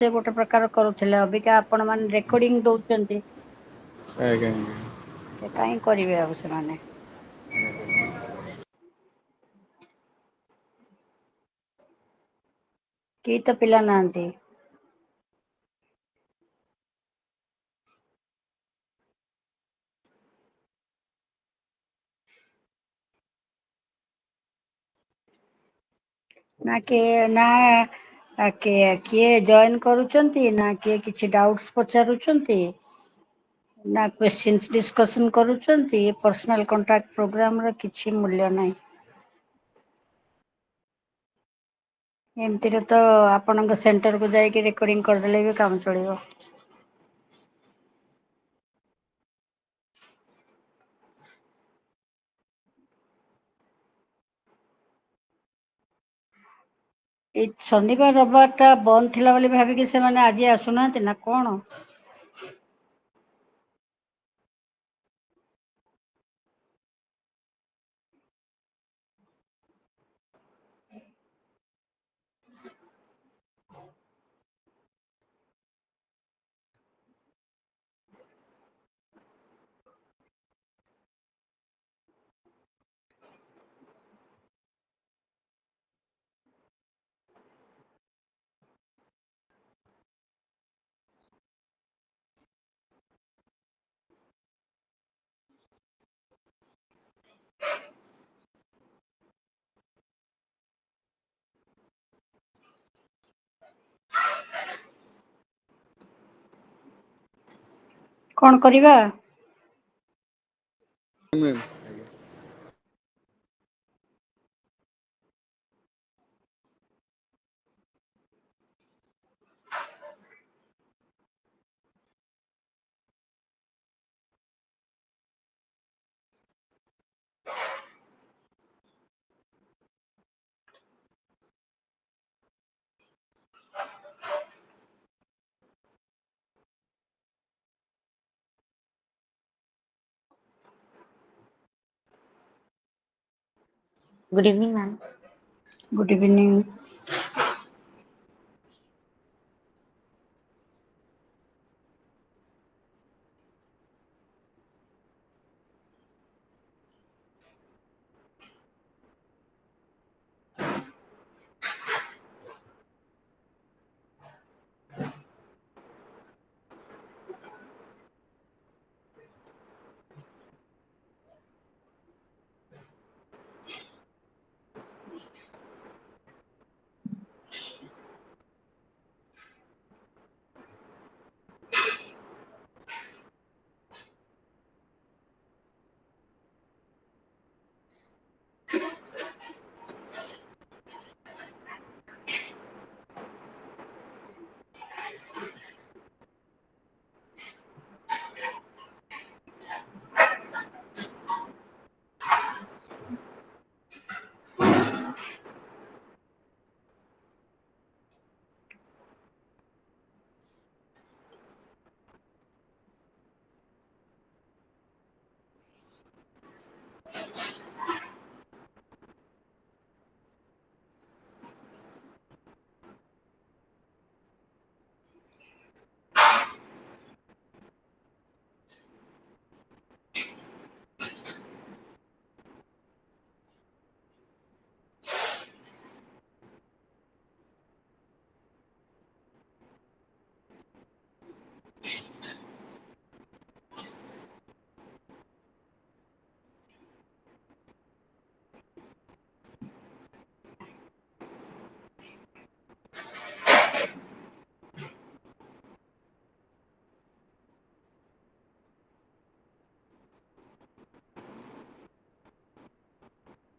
से गोटे प्रकार करुले अबिका आपण मैंने रेकर्डिंग दौरान कहीं करेंगे अब से माने कि तो पिला नांती ना के ना किए जॉइन करूचंती ना किए किछि डाउट्स पचारुचंती ना क्वेश्चंस डिस्कशन करूचंती पर्सनल कांटेक्ट प्रोग्राम रो किछि मूल्य नाही एमती तो आपन सेंटर को जाइए रिकॉर्डिंग करदे भी काम चलो शनिवार रविवार बंद थिला बोली भाविकी से माने आज आसुना ना कौन कौन करिबा Good evening, ma'am. Good evening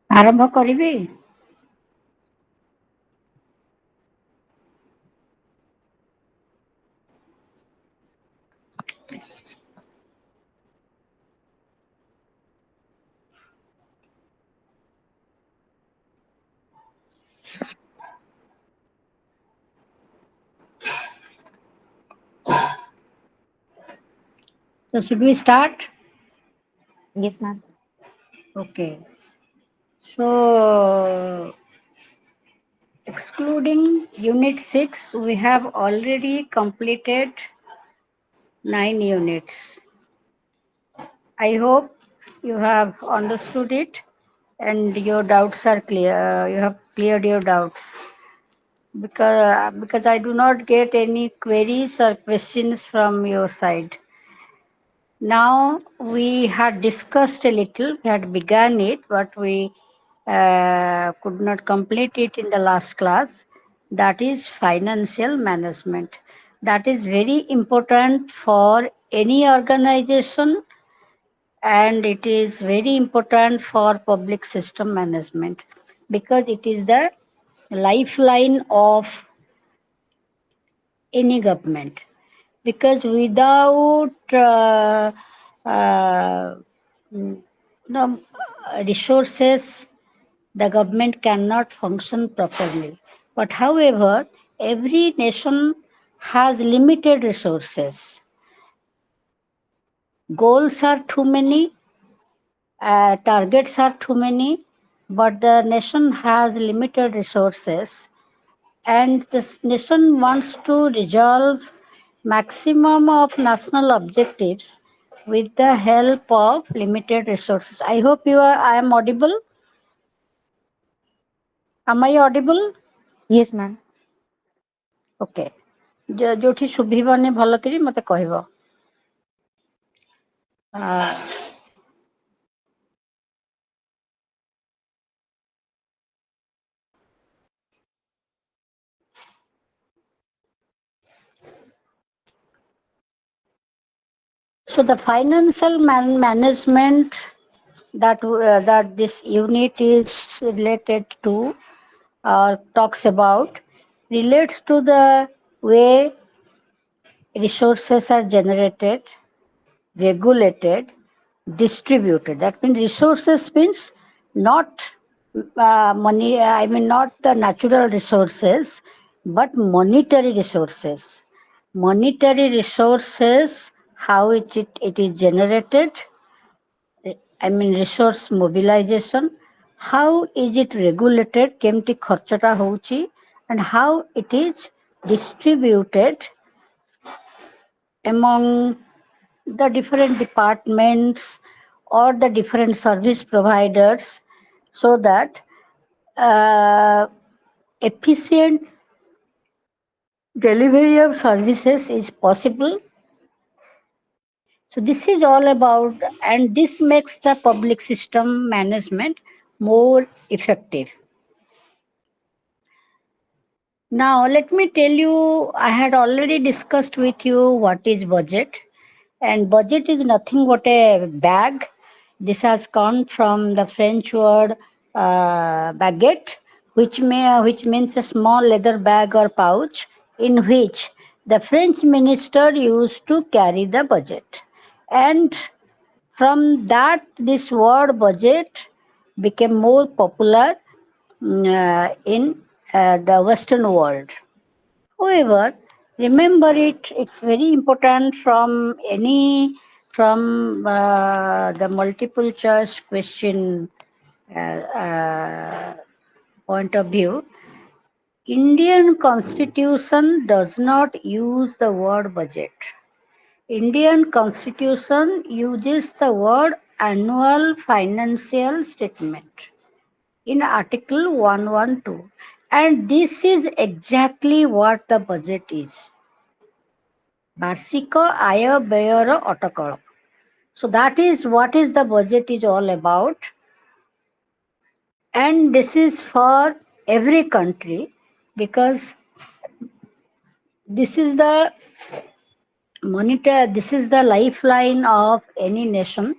आरंभ करिबी तो should we start Yes, ma'am. okay so Excluding Unit 6, we have already completed 9 units. I hope you have understood it and your doubts are clear. You have cleared your doubts because I do not get any queries or questions from your side. Now we had discussed a little, we had begun it, but we could not complete it in the last class. That is financial management. That is very important for any organization and it is very important for public system management because it is the lifeline of any government because without uh, no, resources the government cannot function properly. But however, every nation has limited resources. Goals are too many, targets are too many, but the nation has limited resources and this nation wants to resolve maximum of national objectives with the help of limited resources. I hope I am audible. Am I audible? Yes, ma'am. Okay. ଯୋଉଠି ଶୁଭିବନି ଭଲ କରି ମତେ କହିବ. So the financial management that this unit is related to or talks about relates to the way resources are generated, regulated, distributed. That means resources means not money, I mean not the natural resources, but monetary resources. Monetary resources, how it is generated, I mean resource mobilization, how is it regulated, କେମିତି ଖର୍ଚ୍ଚଟା ହଉଛି, and how it is distributed among the different departments or the different service providers so that efficient delivery of services is possible. So this is all about and this makes the public system management more effective. Now let me tell you, I had already discussed with you what is budget. And budget is nothing but a bag. This has come from the French word baguette, which means a small leather bag or pouch in which the French minister used to carry the budget. And from that, this word budget became more popular in the Western world. However, remember it's very important from the multiple choice question point of view. Indian Constitution does not use the word budget. Indian Constitution uses the word annual financial statement in Article 112. And this is exactly what the budget is. ବାର୍ଷିକ ଆୟ ବ୍ୟୟର ଅଟକଳ. So that is what is the budget is all about. And this is for every country because this is the this is the lifeline of any nation.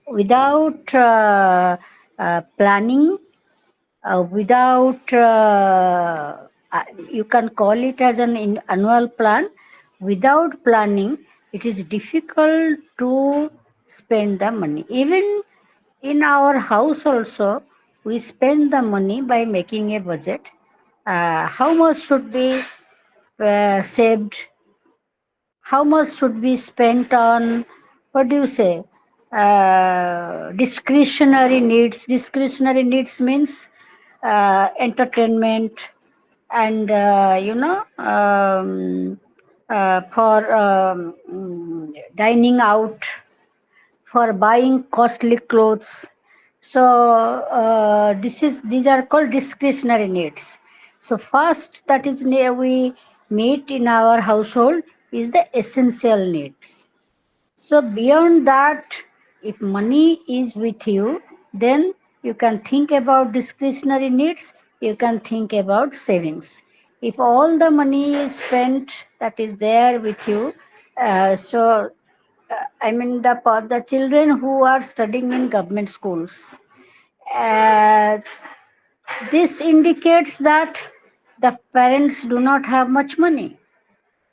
Without planning, without you can call it as an annual plan. Without planning, it is difficult to spend the money. Even in our house also, we spend the money by making a budget. How much should be saved? How much should be spent on, what do you say, discretionary needs? Discretionary needs means entertainment, and for dining out, for buying costly clothes. So these are called discretionary needs. So first that is we meet in our household is the essential needs. So beyond that, if money is with you, then you can think about discretionary needs, you can think about savings. If all the money is spent that is there with you, I mean the children who are studying in government schools, uh, this indicates that the parents do not have much money,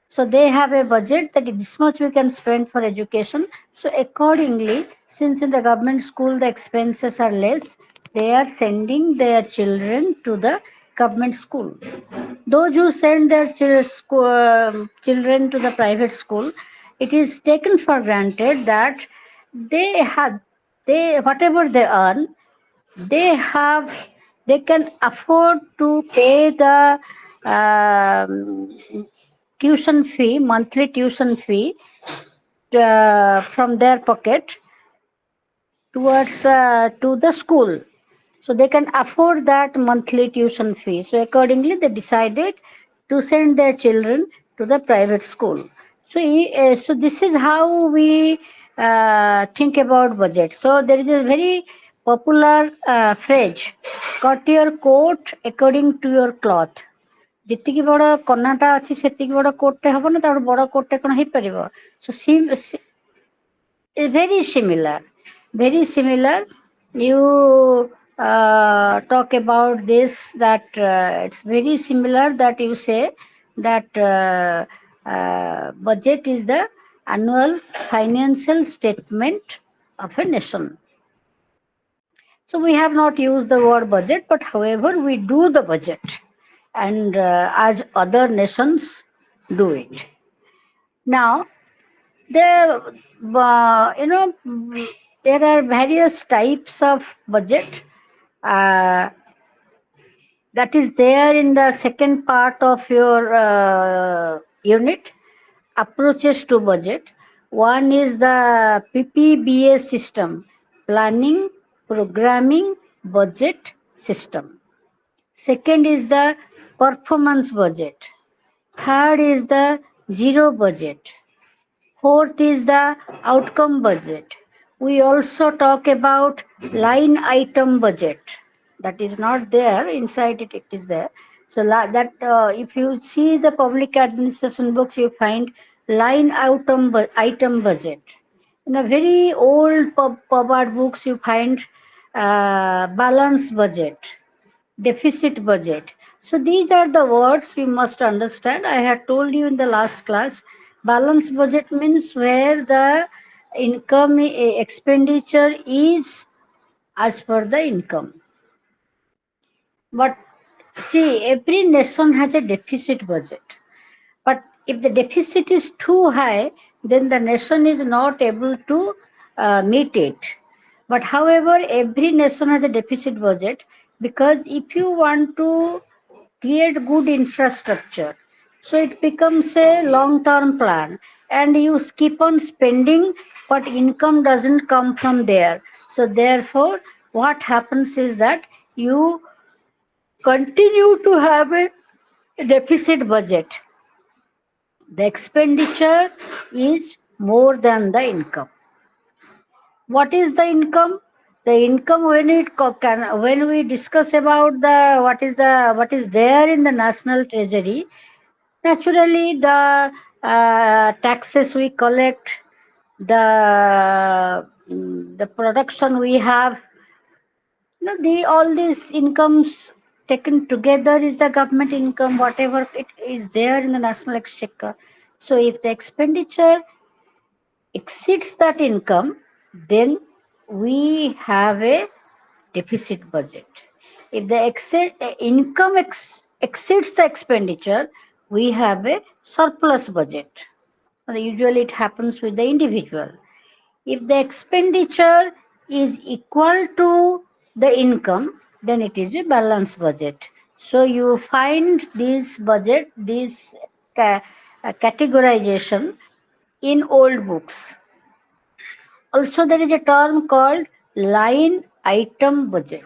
so they have a budget that this much we can spend for education. So accordingly, since in the government school the expenses are less, they are sending their children to the government school. Those who send their children to the private school, it is taken for granted that they have they whatever they earn, they have they can afford to pay the tuition fee, monthly tuition fee from their pocket towards to the school. So they can afford that monthly tuition fee. So accordingly, they decided to send their children to the private school. So, so this is how we think about budget. So there is a very popular phrase: "Cut your coat according to your cloth." ଯେତିକି ବଡ କନାଟା ଅଛି ସେତିକି ବଡ କୋଟଟେ ହବ ନା ତାଠୁ ବଡ କୋଟଟେ କଣ ହେଇପାରିବ? So is very similar. Very similar. You talk about this that it's very similar that you say that budget is the annual financial statement of a nation. So we have not used the word budget, but however we do the budget, and as other nations do it. Now there there are various types of budget uh, that is there in the second part of your unit, approaches to budget. One is the PPBA system, planning, programming, budget system. Second is the performance budget. Third is the zero budget. Fourth is the outcome budget. We also talk about line item budget. That is not there inside it. It is there. So that if you see the public administration books, you find line item budget. In a very old pub art books, you find balance budget, deficit budget. So these are the words we must understand. I had told you in the last class, balance budget means where the income expenditure is as per the income. But see, every nation has a deficit budget. But if the deficit is too high, then the nation is not able to meet it. But however, every nation has a deficit budget, because if you want to create good infrastructure, so it becomes a long term plan, and you keep on spending, but income doesn't come from there. So therefore, what happens is that you continue to have a deficit budget. The expenditure is more than the income. What is the income? The income, when we discuss about what is there in the national treasury, naturally the taxes we collect, the production we have, all these incomes taken together is the government income, whatever it is there in the national exchequer. So if the expenditure exceeds that income, then we have a deficit budget. If the income exceeds the expenditure, we have a surplus budget. Usually it happens with the individual. If the expenditure is equal to the income, then it is a balanced budget. So you find this budget, this categorization in old books. Also, there is a term called line item budget.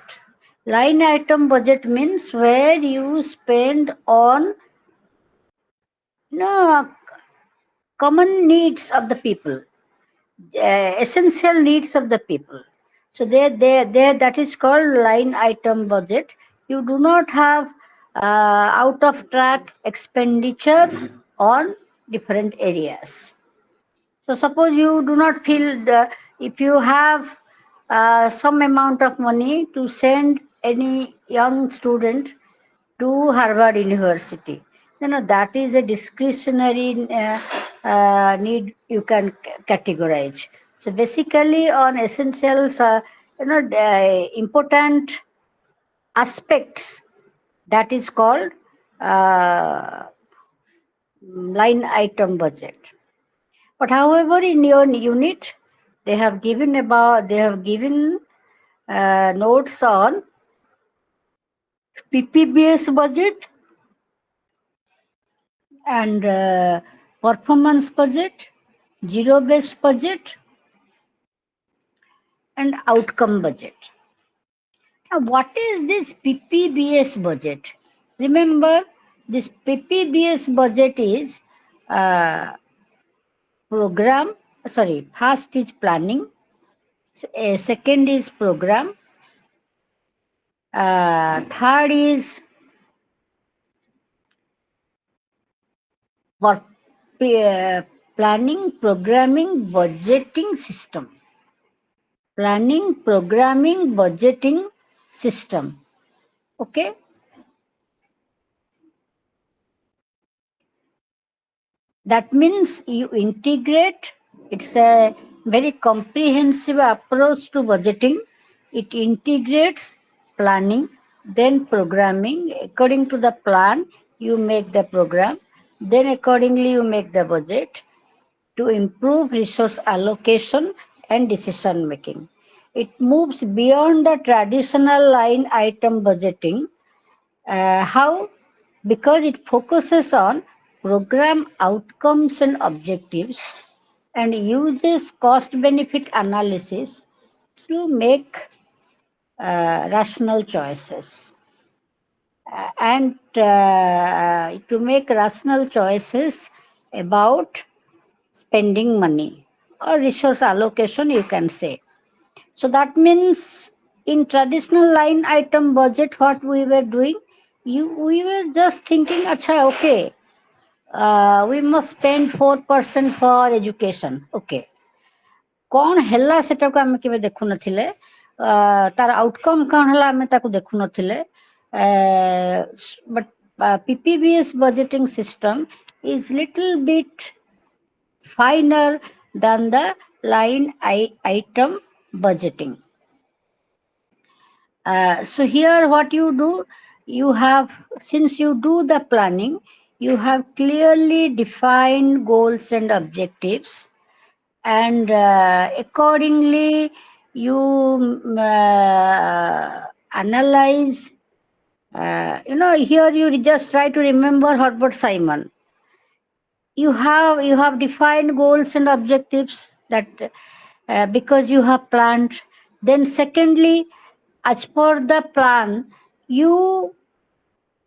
Line item budget means where you spend on no common needs of the people, essential needs of the people. So there that is called line item budget. You do not have out of track expenditure on different areas. So suppose you do not feel if you have some amount of money to send any young student to Harvard University. That is a discretionary need you can categorize. So basically, on essentials, important aspects that is called uh, line item budget. But however, in your unit, they have given notes on PPBS budget and performance budget, zero based budget, and outcome budget. Now, what is this PPBS budget? Remember, this PPBS budget is program, sorry, first is planning, second is program, third is for planning, programming, budgeting system. Planning, programming, budgeting system. Okay. That means you integrate, it's a very comprehensive approach to budgeting. It integrates planning, then programming. According to the plan, you make the program, then accordingly you make the budget to improve resource allocation and decision making. It moves beyond the traditional line item budgeting. How? Because it focuses on program outcomes and objectives and uses cost benefit analysis to make rational choices. And to make rational choices about spending money or resource allocation, you can say. So that means in traditional line item budget, what we were doing, we were just thinking, acha, okay, we must spend 4% for education. Okay. କ'ଣ ହେଲା ସେଟାକୁ ଆମେ କେବେ ଦେଖୁନଥିଲେ, ତାର outcome କ'ଣ ହେଲା ଆମେ ତାକୁ ଦେଖୁନଥିଲେ. But PPBS budgeting system is little bit finer than the line item budgeting. So here what you do, you have, since you do the planning, you have clearly defined goals and objectives, and accordingly you analyze. Here you just try to remember Herbert Simon. You have defined goals and objectives that because you have planned. Then secondly, as per the plan, you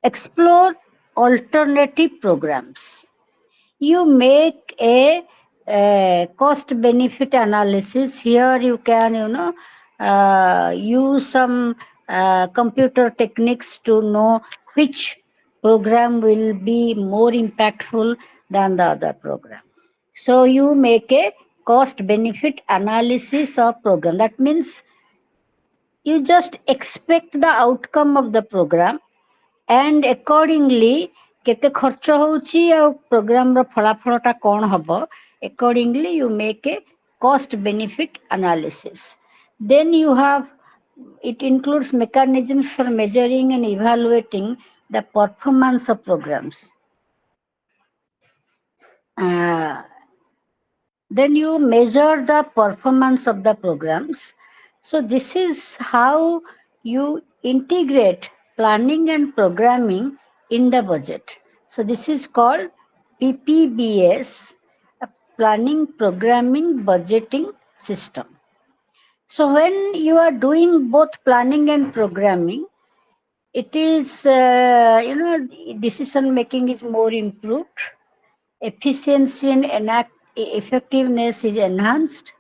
explore alternative programs. You make a cost benefit analysis. Here you can use some computer techniques to know which program will be more impactful than the other program. So you make a cost benefit analysis of program. That means you just expect the outcome of the program and accordingly କେତେ ଖର୍ଚ୍ଚ ହଉଛି ଆଉ ପ୍ରୋଗ୍ରାମର ଫଳାଫଳଟା କ'ଣ ହବ, accordingly you make a cost benefit analysis. Then you have, it includes mechanisms for measuring and evaluating the performance of programs. Then you measure the performance of the programs. So this is how you integrate planning and programming in the budget. So this is called PPBS, a planning, programming, budgeting system. So when you are doing both planning and programming, it is, decision making is more improved, efficiency and effectiveness is enhanced,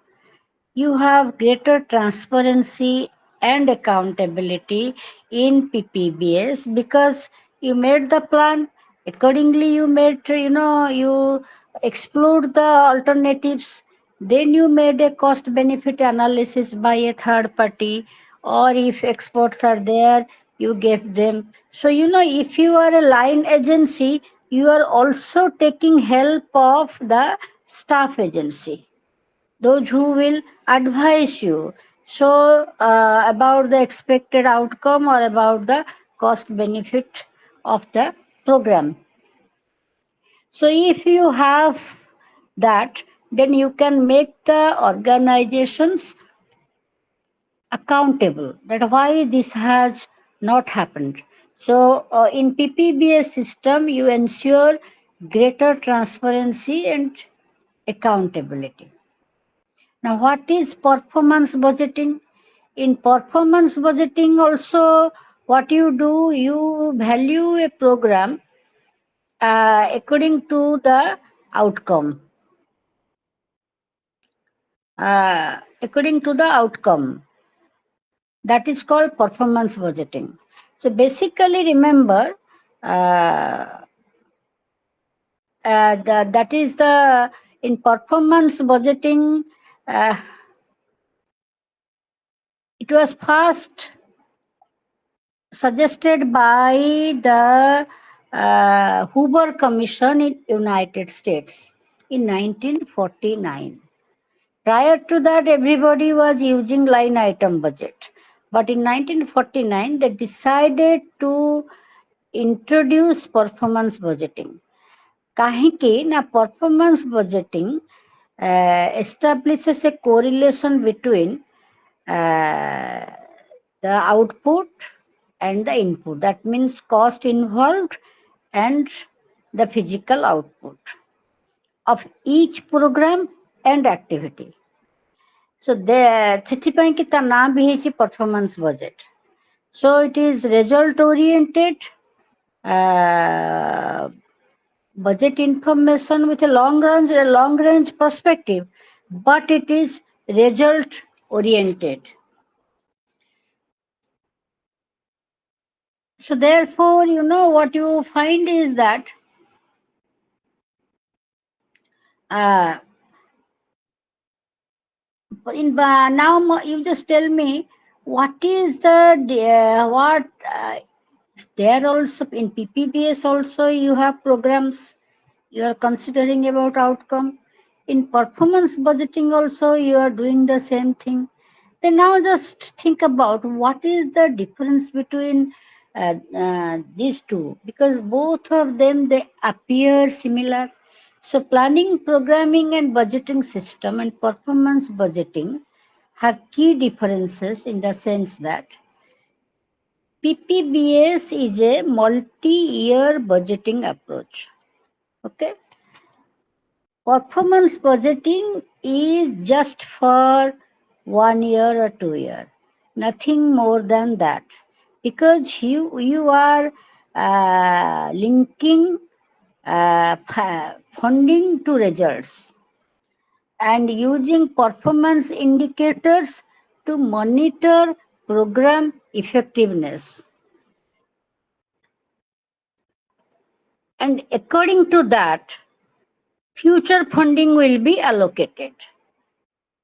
you have greater transparency and accountability in PPBS because you made the plan. Accordingly, you explored the alternatives. Then you made a cost benefit analysis by a third party, or if experts are there, you gave them. So, if you are a line agency, you are also taking help of the staff agency, those who will advise you about the expected outcome or about the cost benefit of the program. So if you have that, then you can make the organizations accountable that why this has not happened. So in PPBS system you ensure greater transparency and accountability. Now, what is performance budgeting? In performance budgeting, also, what you do, you value a program according to the outcome. According to the outcome. That is called performance budgeting. So, basically, remember that is the in performance budgeting. It was first suggested by the Hoover Commission in United States in 1949. Prior to that, everybody was using line item budget. But in 1949, they decided to introduce performance budgeting. Kahiki na performance budgeting establishes a correlation between uh, the output and the input. That means cost involved and the physical output of each program and activity. So ସେଥିପାଇଁ କି ତା ନାଁ ବି ହେଇଛି performance budget. So it is result oriented budget information with a long range perspective, but it is result oriented. So therefore, what you find is that uh, now you just tell me what is what there also in PPBS also you have programs you are considering about outcome. In performance budgeting also you are doing the same thing. Then now just think about what is the difference between these two, because both of them they appear similar. So planning, programming and budgeting system and performance budgeting have key differences in the sense that PPBS is a multi-year budgeting approach. Okay. Performance budgeting is just for 1 year or 2 year, nothing more than that, because you are linking funding to results and using performance indicators to monitor program effectiveness. And according to that, future funding will be allocated.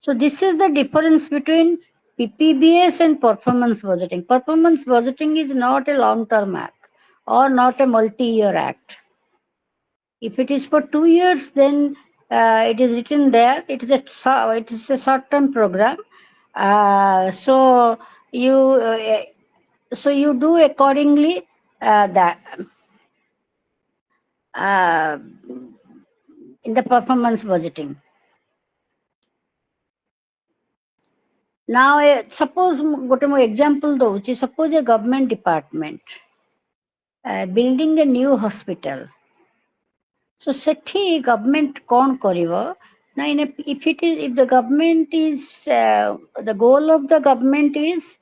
So this is the difference between PPBS and performance budgeting. Performance budgeting is not a long-term act or not a multi-year act. If it is for 2 years, then it is written there. It is a short-term program. So you do accordingly that uh, in the performance budgeting. now suppose ଗୋଟେ ମୁଁ example ଦଉଛି, suppose a government department building a new hospital. So ସେଠି government କଣ କରିବ ନା, if the government is the goal of the government is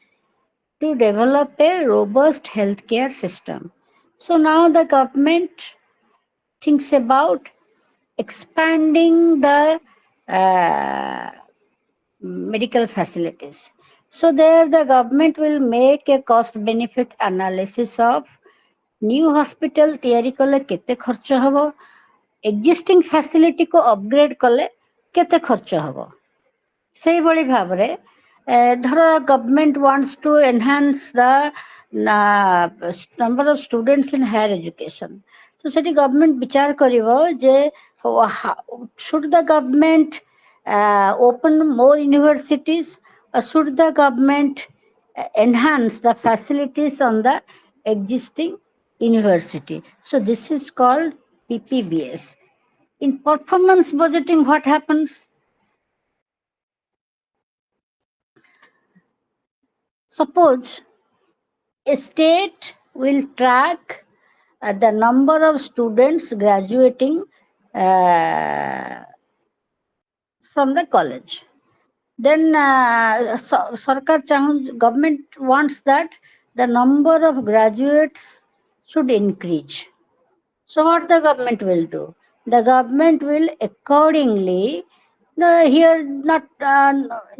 to develop a robust healthcare system. So now the government thinks about expanding the uh, medical facilities. So there the government will make a cost benefit analysis of new hospital ତିଆରି କଲେ କେତେ ଖର୍ଚ୍ଚ ହବ, existing facility को upgrade କଲେ କେତେ ଖର୍ଚ୍ଚ ହବ। ସେଇଭଳି ଭାବରେ ଧର government wants to enhance the number of students in higher education. So ସେଠି government ବିଚାର କରିବ ଯେ should the government open more universities, or should the government enhance the facilities on the existing university. So this is called PPBS. In performance budgeting, what happens? Suppose a state will track the number of students graduating from the college. Then government wants that the number of graduates should increase. So what the government will do? The government will accordingly, here not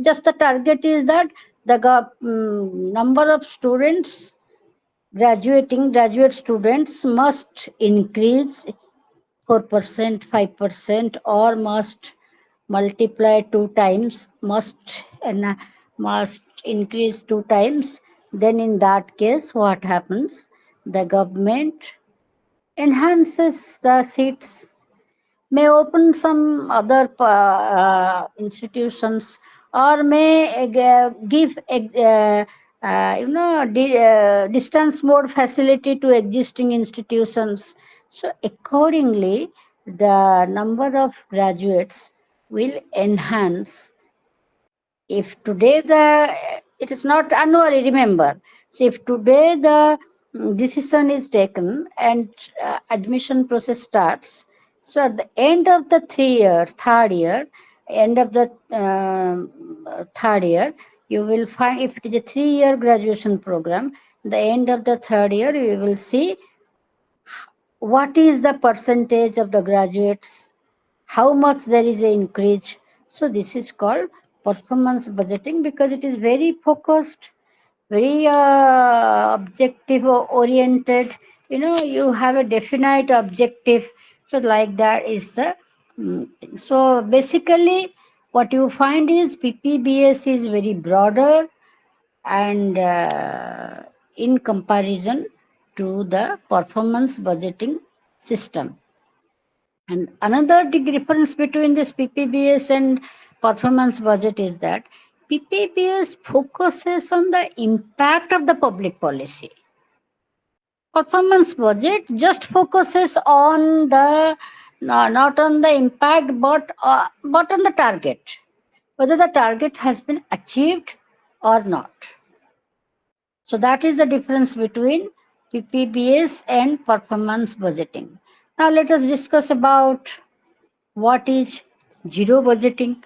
just the target is that the number of students graduate students must increase 4%, 5%, or must multiply 2 times, must increase 2 times. Then in that case, what happens? The government enhances the seats, may open some other institutions, or may give distance mode facility to existing institutions. So accordingly, the number of graduates will enhance. If today it is not annually, remember. So if today the decision is taken and admission process starts, so at the end of the third year, you will find, if it is a 3-year graduation program, the end of the third year, you will see what is the percentage of the graduates, how much there is an increase. So this is called performance budgeting, because it is very focused, very objective oriented. You have a definite objective. So like that is the thing. So basically what you find is PPBS is very broader and in comparison to the performance budgeting system. And another big difference between this PPBS and performance budget is that PPBS focuses on the impact of the public policy. Performance budget just focuses on the not on the impact, but on the target, whether the target has been achieved or not. So that is the difference between PPBS and performance budgeting. Now let us discuss about what is zero budgeting.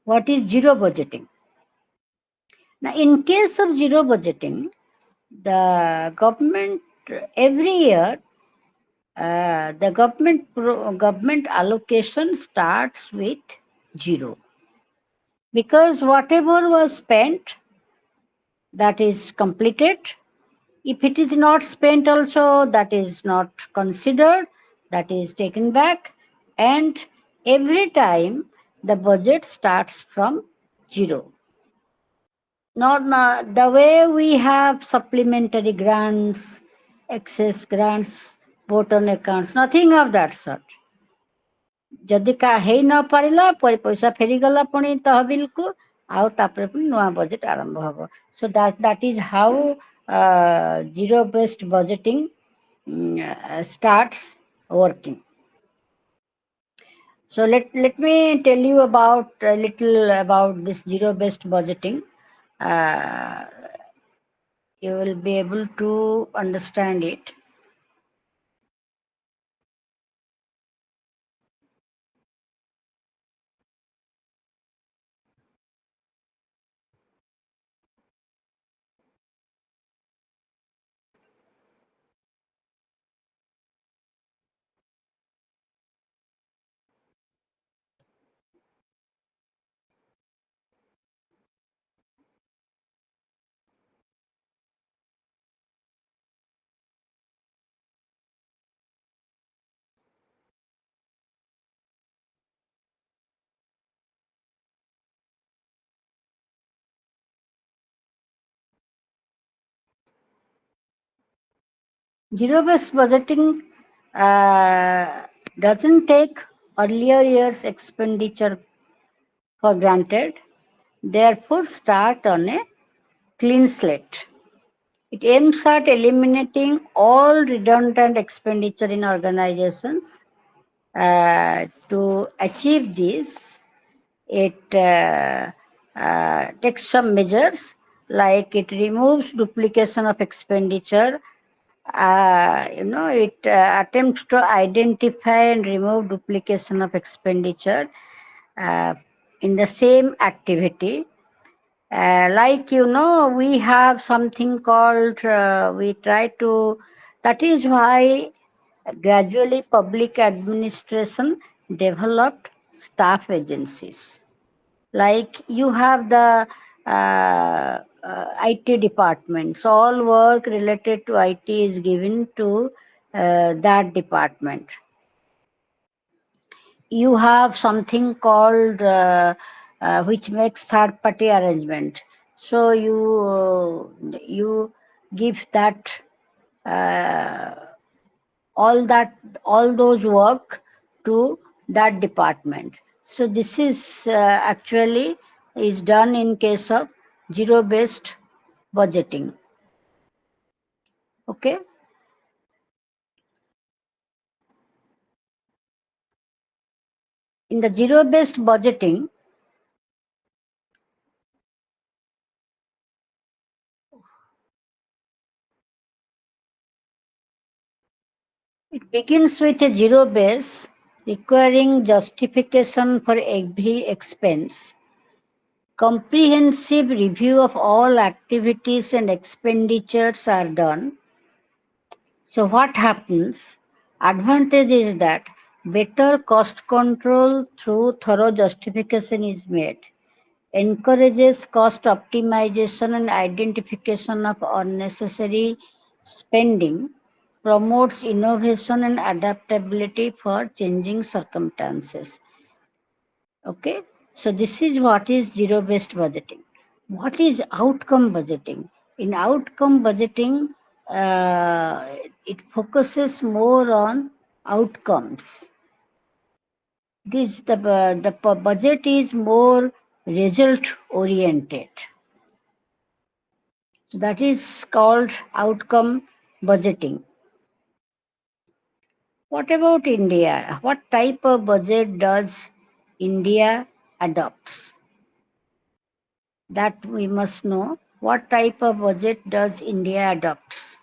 What is zero budgeting? Now in case of zero budgeting, the government every year the government allocation starts with zero, because whatever was spent, that is completed. If it is not spent also, that is not considered, that is taken back, and every time the budget starts from zero. Not the way we have supplementary grants, excess grants, vote on accounts, nothing of that sort. ଯଦି ହେଇ ନ ପାରିଲା ପଇସା ଫେରିଗଲା ପୁଣି ତହବିଲକୁ, ଆଉ ତାପରେ ପୁଣି ନୂଆ ବଜେଟ୍ ଆରମ୍ଭ ହବ. So that is how zero based budgeting starts working. So let me tell you about a little about this zero-based budgeting. Uh, you will be able to understand it. Zero-based budgeting doesn't take earlier year's expenditure for granted, therefore start on a clean slate. It aims at eliminating all redundant expenditure in organizations. To achieve this, it takes some measures like it removes duplication of expenditure. It attempts to identify and remove duplication of expenditure uh, in the same activity. We have something called, we try to, that is why gradually public administration developed staff agencies. Like you have the IT department, so all work related to IT is given to that department. You have something called which makes third party arrangement, so you give that uh, all those work to that department. So this is actually is done in case of zero based budgeting. Okay. In the zero based budgeting, it begins with a zero base requiring justification for every expense. Comprehensive review of all activities and expenditures are done. So what happens? Advantage is that better cost control through thorough justification is made, encourages cost optimization and identification of unnecessary spending, promotes innovation and adaptability for changing circumstances. Okay, so this is what is zero based budgeting. What is outcome budgeting? In outcome budgeting, uh, it focuses more on outcomes. The budget is more result oriented. So that is called outcome budgeting. What about India? What type of budget does India adopts? That we must know. What type of budget does India adopts?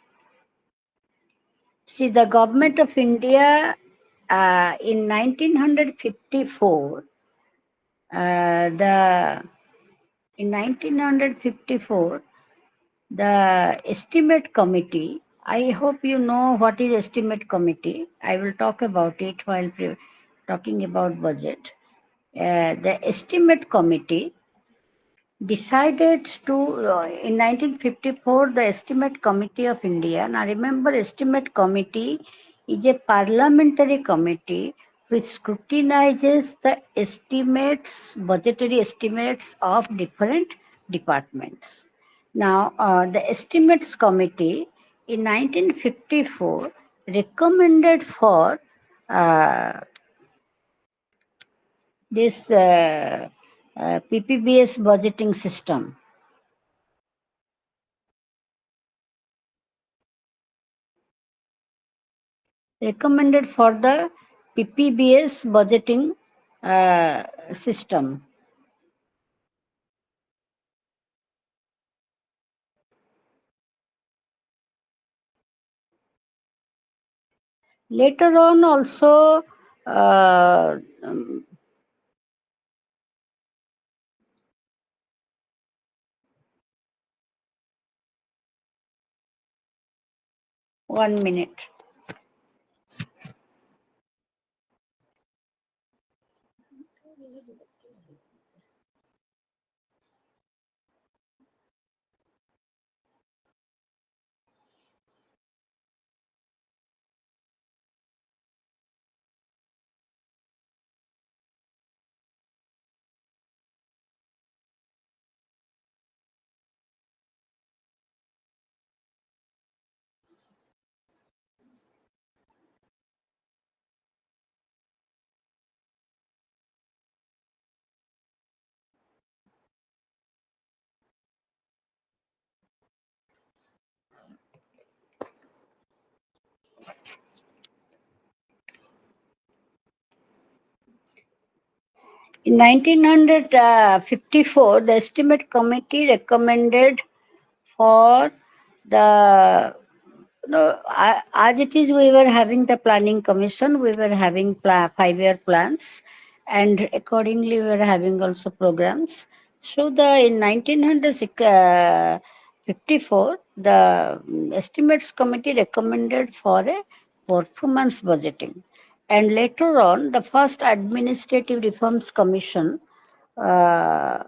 See, the government of India in 1954, the in 1954, the estimate committee. I hope you know what is estimate committee. I will talk about it while talking about budget. The estimate committee decided to in 1954 the estimate committee of India. Now remember, estimate committee is a parliamentary committee which scrutinizes the estimates, budgetary estimates of different departments. Now the estimates committee in 1954 recommended for uh, this PPBS budgeting system. Recommended for the PPBS budgeting system. Later on, also, uh, um, 1 minute. In 1954, the estimate committee recommended for the no, as it is, we were having the planning commission, we were having 5-year plans, and accordingly, we were having also programs. So, in 1954, the estimates committee recommended for a performance budgeting, and later on, the first administrative reforms commission. Uh,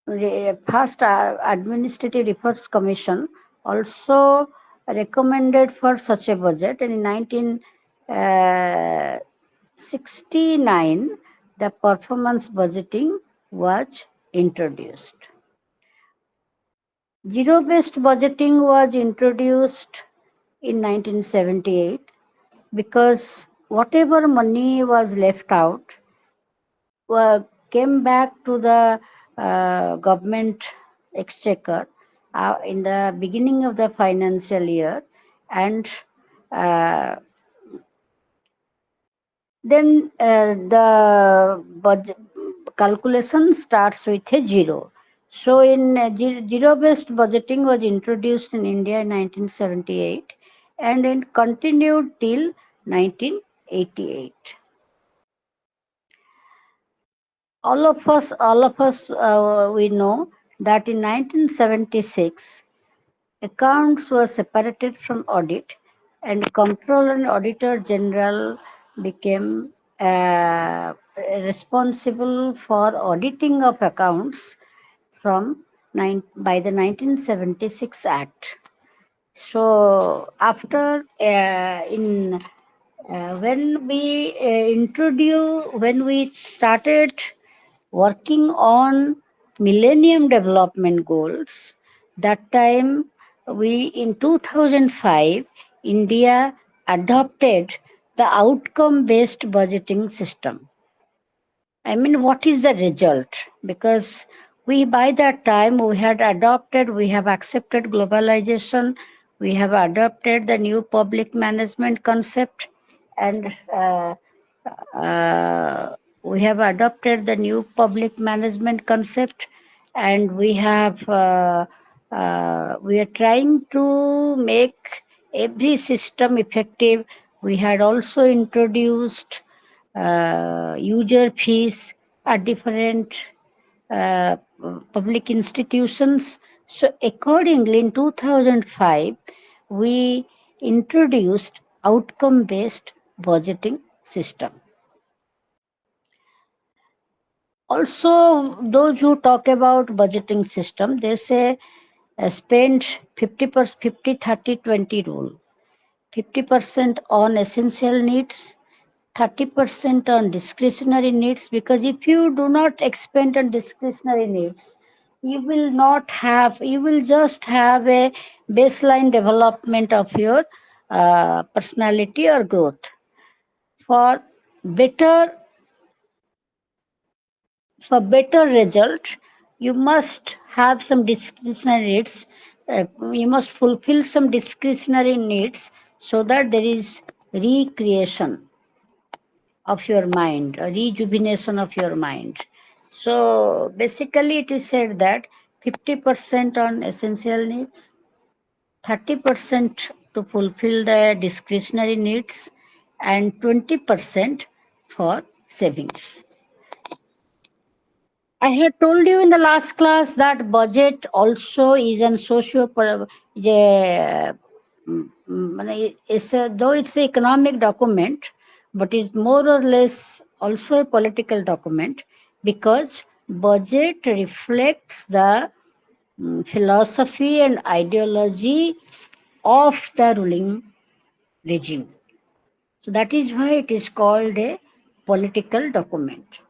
the first Administrative Reforms Commission also recommended for such a budget, and in 1969 the performance budgeting was introduced. Zero based budgeting was introduced in 1978 because whatever money was left out came back to the government exchequer in the beginning of the financial year, and uh, then the budget calculation starts with a zero. So, in zero based budgeting was introduced in India in 1978 and it continued till 1988. All of us, we know that in 1976, accounts were separated from audit, and Comptroller and Auditor General became responsible for auditing of accounts from by the 1976 Act. So after in when we started working on Millennium Development Goals, that time we in 2005 India adopted the outcome based budgeting system. I mean, what is the result? Because we, by that time, we have accepted globalization, we have adopted the new public management concept, and we have adopted the new public management concept, and we are trying to make every system effective. We had also introduced user fees at different uh, public institutions. So, accordingly, in 2005, we introduced outcome based budgeting system. Also, those who talk about budgeting system, they say spend 50%, 50, 30, 20 rule. 50% on essential needs, 30% on discretionary needs, because if you do not expend on discretionary needs, you will just have a baseline development of your personality or growth. For better better result, you must have some discretionary needs. You must fulfill some discretionary needs so that there is recreation. of your mind, a rejuvenation of your mind. So basically, it is said that 50% on essential needs, 30% to fulfill the discretionary needs, and 20% for savings. I had told you in the last class that budget also is an socio though it's an economic document, but it's more or less also a political document because budget reflects the philosophy and ideology of the ruling regime. So that is why it is called a political document.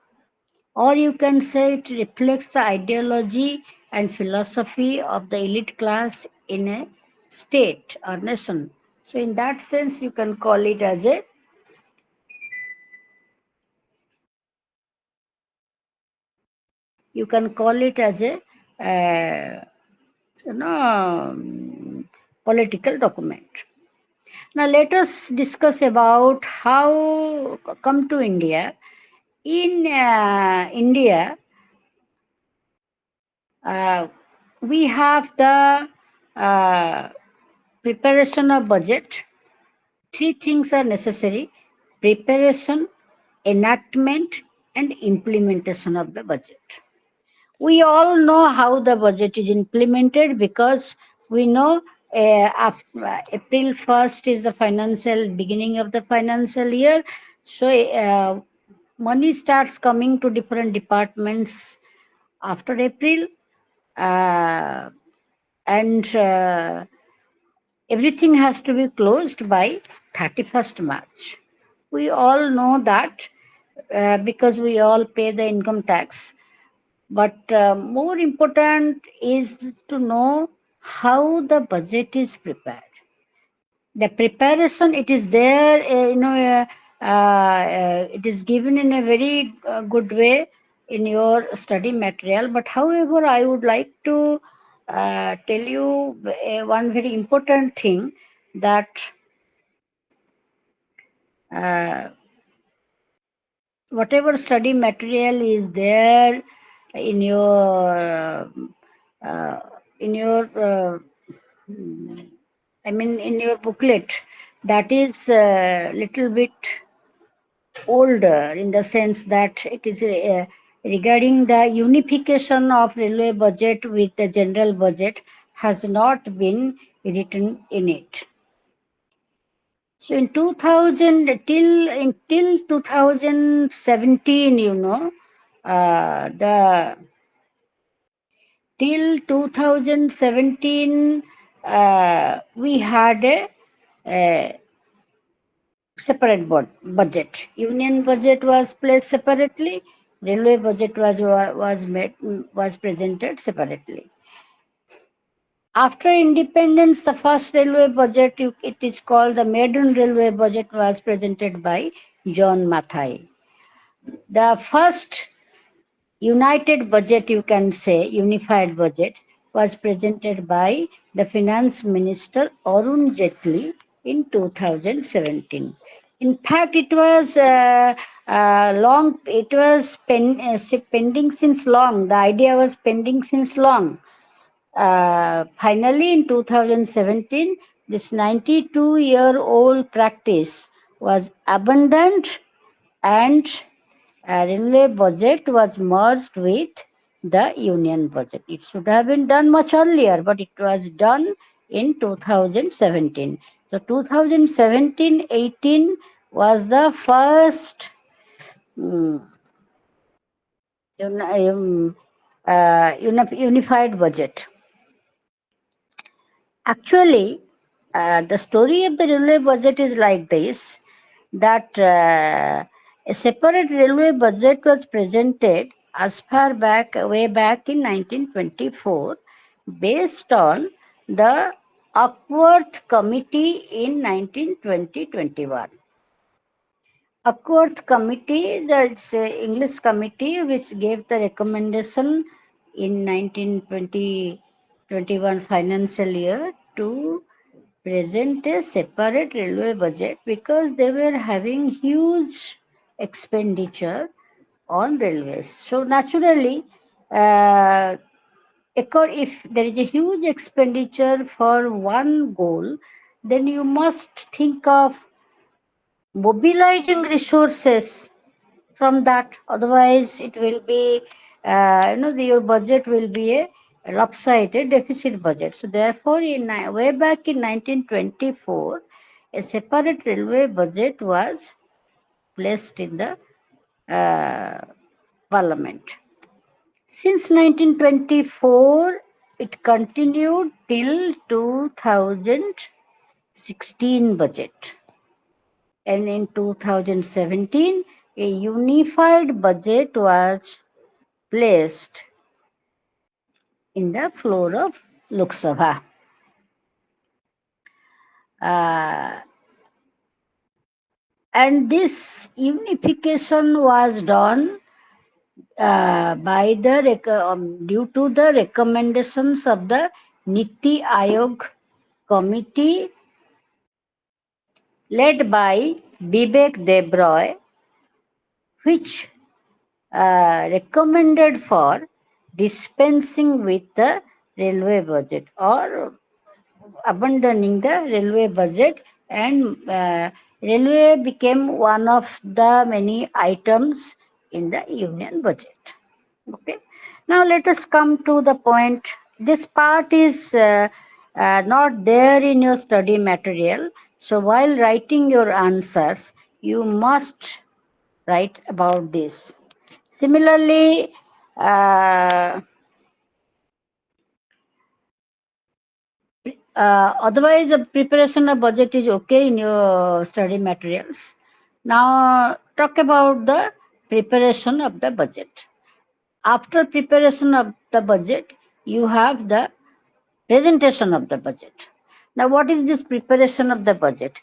Or you can say it reflects the ideology and philosophy of the elite class in a state or nation. So in that sense, you can call it as a you know political document. Now let us discuss about how come to India. In India, uh, we have the uh, preparation of budget. Three things are necessary: preparation, enactment, and implementation of the budget. We all know how the budget is implemented because we know after April 1st is the financial beginning of the financial year. So money starts coming to different departments after April, uh, and everything has to be closed by 31st March. We all know that because we all pay the income tax. But more important is to know how the budget is prepared. The preparation, it is there, it is given in a very good way in your study material. But however, I would like to tell you one very important thing that uh, whatever study material is there in your uh, in your I mean in your booklet, that is a little bit older in the sense that it is regarding the unification of railway budget with the general budget has not been written in it. So in 2000 till 2017, the till 2017 we had a separate budget. Union budget was placed separately. Railway budget was presented separately. After independence, the first railway budget, it is called the maiden railway budget, was presented by John Mathai. The first united budget, you can say, unified budget, was presented by the finance minister Arun Jaitley in 2017. In fact, it was pending since long. The idea was pending since long. Finally, in 2017, this 92-year-old practice was abandoned and railway budget was merged with the union budget. It should have been done much earlier, but it was done in 2017. So 2017-18 was the first um, unified budget. Actually, the story of the railway budget is like this, that a separate railway budget was presented as far back, way back in 1924, based on the Upworth Committee in 1920-21. Upworth Committee, that's English committee which gave the recommendation in 1920-21 financial year to present a separate railway budget because they were having huge expenditure on railways. So naturally, if there is a huge expenditure for one goal, then you must think of mobilizing resources from that. Otherwise, it will be, your budget will be a lopsided deficit budget. So therefore, way back in 1924, a separate railway budget was placed in the parliament. Since 1924, it continued till 2016 budget. And in 2017, a unified budget was placed in the floor of Lok Sabha. And this unification was done due to the recommendations of the Niti Aayog committee led by Vivek Debroy, which recommended for dispensing with the railway budget or abandoning the railway budget, and railway became one of the many items in the union budget. Okay. Now let us come to the point. This part is not there in your study material. So while writing your answers, you must write about this. Similarly, otherwise, the preparation of budget is okay in your study materials. Now, talk about the preparation of the budget. After preparation of the budget, you have the presentation of the budget. Now, what is this preparation of the budget?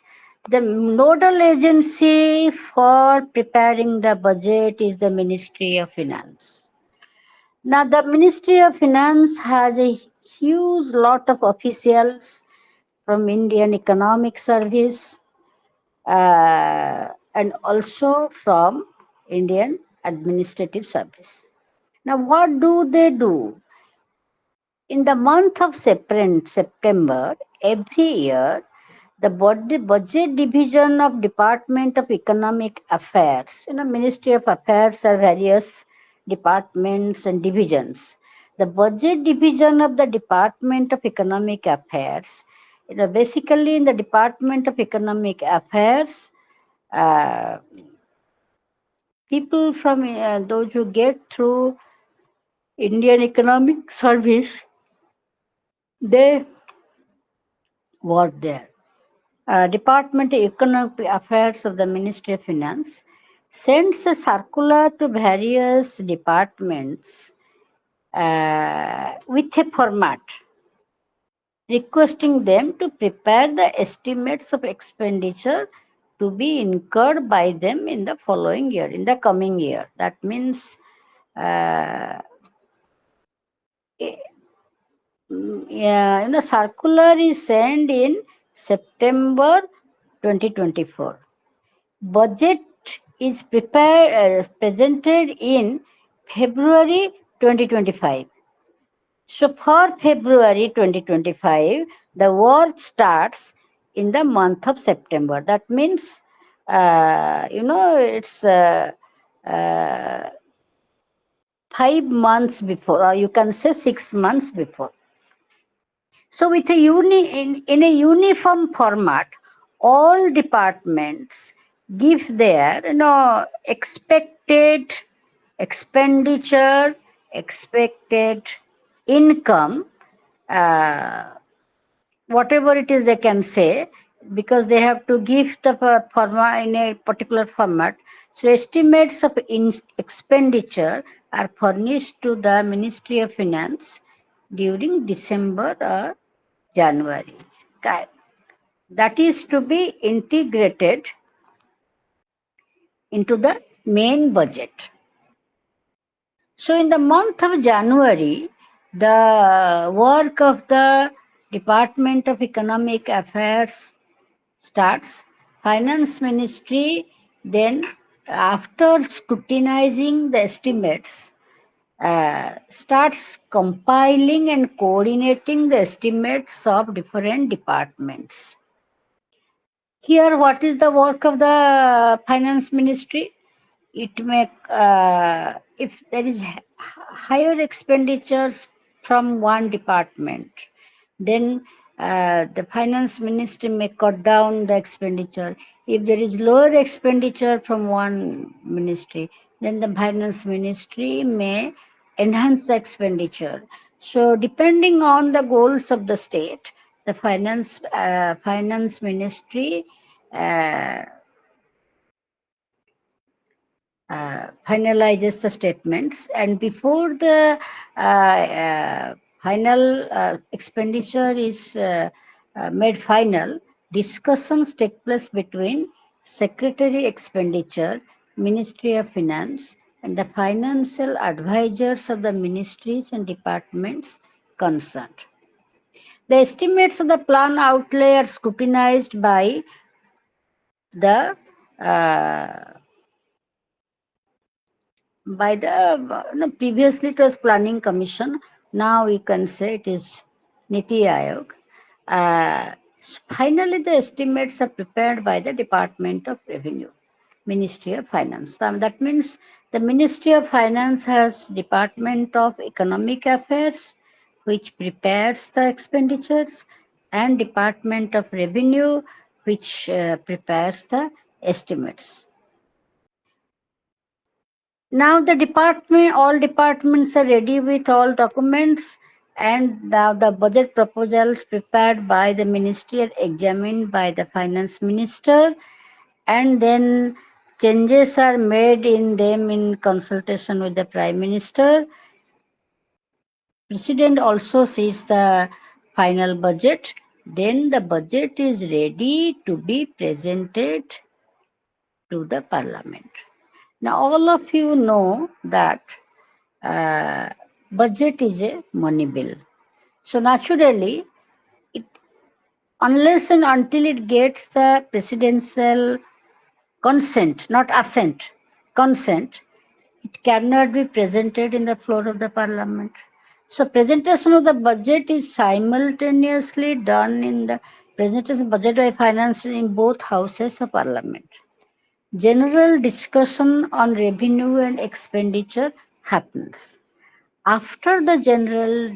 The nodal agency for preparing the budget is the Ministry of Finance. Now, the Ministry of Finance has a huge lot of officials from Indian Economic Service and also from Indian Administrative Service. Now, what do they do? In the month of September, every year, the budget division of Department of Economic Affairs, Ministry of Affairs are various departments and divisions. The budget division of the Department of Economic Affairs, basically in the Department of Economic Affairs, people from those who get through Indian Economic Service, they work there. Department of Economic Affairs of the Ministry of Finance sends a circular to various departments with a format requesting them to prepare the estimates of expenditure to be incurred by them in the following year, in the coming year. That means circular is sent in September 2024. Budget is presented in February 2025. So for February 2025, the work starts in the month of September. That means, it's 5 months before, or you can say 6 months before. So with in a uniform format, all departments give their expected expenditure, expected income, whatever it is they can say, because they have to give the format in a particular format. So estimates of expenditure are furnished to the Ministry of Finance during December or January. That is to be integrated into the main budget. So in the month of January, the work of the Department of Economic Affairs starts. Finance Ministry then after scrutinizing the estimates, starts compiling and coordinating the estimates of different departments. Here, what is the work of the finance ministry? It may, if there is higher expenditures from one department, then the finance ministry may cut down the expenditure. If there is lower expenditure from one ministry, then the finance ministry may enhance the expenditure. So depending on the goals of the state, the finance ministry uh, finalizes the statements, and before the final expenditure is made final, discussions take place between secretary expenditure, ministry of finance, and the financial advisors of the ministries and departments concerned. The estimates of the plan outlay are scrutinized the uh, previously it was planning commission, now we can say it is Niti Aayog. Finally the estimates are prepared by the Department of Revenue, Ministry of Finance. That means the Ministry of Finance has Department of Economic Affairs, which prepares the expenditures, and Department of Revenue, which prepares the estimates. Now all departments are ready with all documents, and now the budget proposals prepared by the ministry are examined by the finance minister, and then changes are made in them in consultation with the prime minister. President also sees the final budget. Then the budget is ready to be presented to the parliament. Now all of you know that uh, budget is a money bill. So naturally, it, unless and until it gets the presidential consent, not assent, consent, it cannot be presented in the floor of the parliament. So presentation of the budget is simultaneously done in the presentation of budget by finance in both houses of parliament. General discussion on revenue and expenditure happens. After the general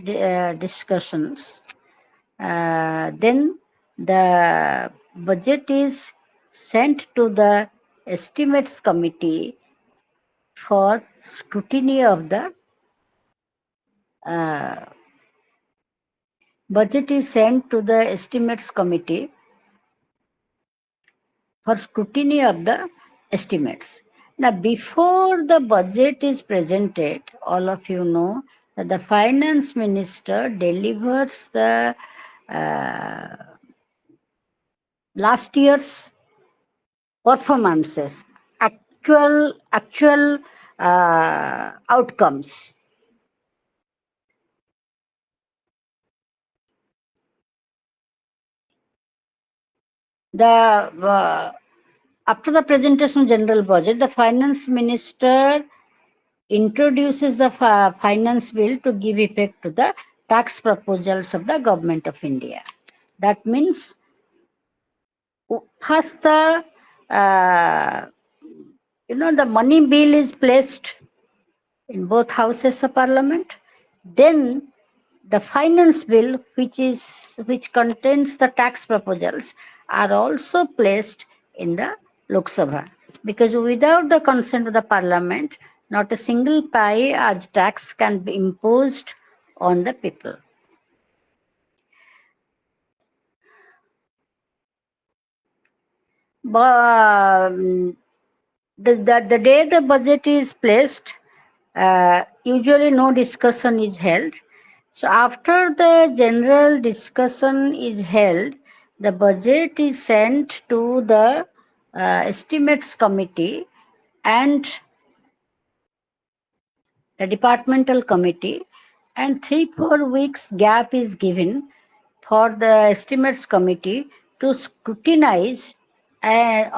discussions, then the budget is sent to the estimates committee for scrutiny of the uh, budget is sent to the estimates committee for scrutiny of the estimates. Now, before the budget is presented, all of you know that the finance minister delivers the uh, last year's performances, actual outcomes. The After the presentation of general budget, the finance minister introduces the finance bill to give effect to the tax proposals of the government of India. That means first uh, the money bill is placed in both houses of parliament. Then the finance bill, which contains the tax proposals, are also placed in the Lok Sabha, because without the consent of the parliament, not a single pie as tax can be imposed on the people. But the day the budget is placed, usually no discussion is held. So after the general discussion is held, the budget is sent to the estimates committee and the departmental committee, and 3-4 weeks gap is given for the estimates committee to scrutinize and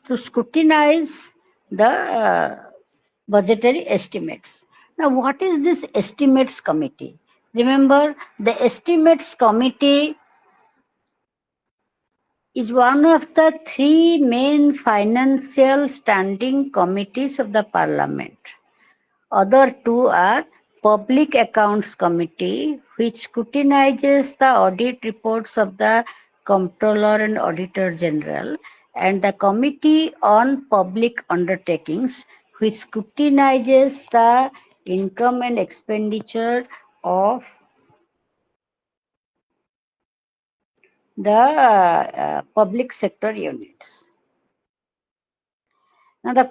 to scrutinize the budgetary estimates. Now, what is this estimates committee? Remember, the estimates committee is one of the three main financial standing committees of the parliament. Other two are Public Accounts Committee, which scrutinizes the audit reports of the Comptroller and Auditor General, and the Committee on Public Undertakings, which scrutinizes the income and expenditure of the public sector units. Now, the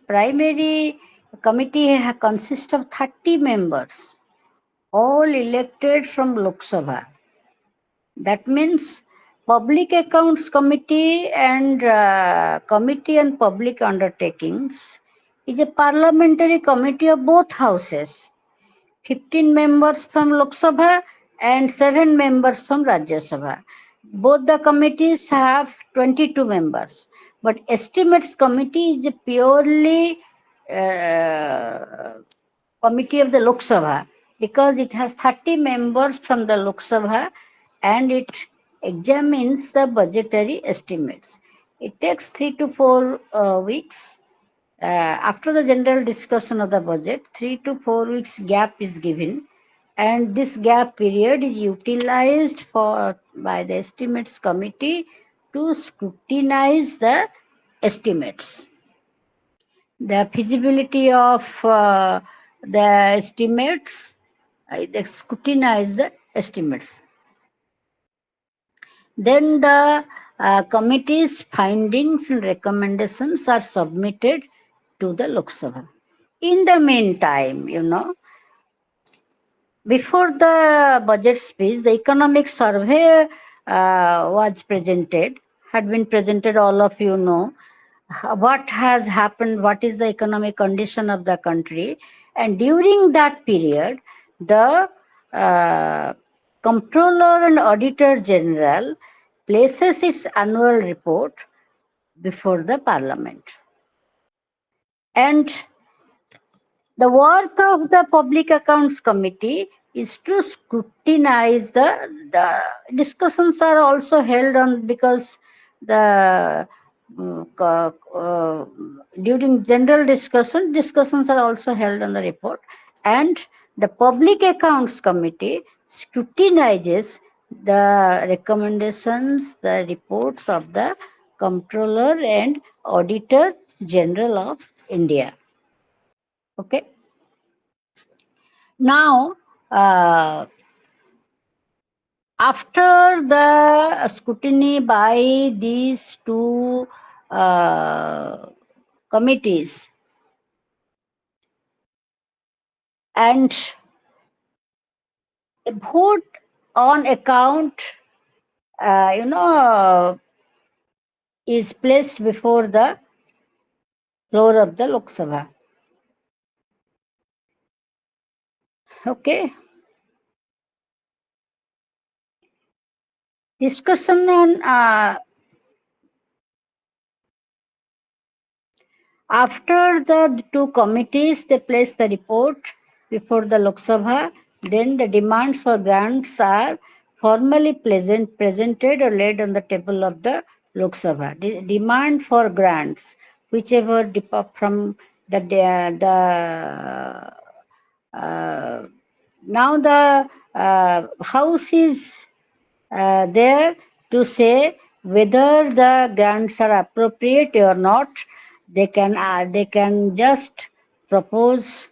primary committee consists of 30 members, all elected from Lok Sabha. That means Public Accounts Committee and Committee on Public Undertakings is a parliamentary committee of both houses. 15 members from Lok Sabha and 7 members from Rajya Sabha. Both the committees have 22 members. But Estimates Committee is a purely committee of the Lok Sabha because it has 30 members from the Lok Sabha and it examines the budgetary estimates. It takes 3 to 4 weeks. After the general discussion of the budget, 3 to 4 weeks gap is given, and this gap period is utilized by the estimates committee to scrutinize the estimates. The feasibility of the estimates, they scrutinize the estimates. Then the committee's findings and recommendations are submitted to the Lok Sabha. In the meantime, before the budget speech, the economic survey had been presented, all of you know what has happened, what is the economic condition of the country. And during that period, the Comptroller and Auditor General places its annual report before the Parliament. And the work of the Public Accounts Committee is to scrutinize the discussions are also held on because the during general discussions are also held on the report, and the Public Accounts Committee scrutinizes the recommendations, the reports of the Comptroller and Auditor General of India. Okay. Now, after the scrutiny by these two committees and a vote on account, is placed before the floor of the Lok Sabha. Okay. Discussion on after the two committees, they place the report before the Lok Sabha. Then the demands for grants are formally presented or laid on the table of the Lok Sabha. The demand for grants, whichever from now the House is there to say whether the grants are appropriate or not. They can just propose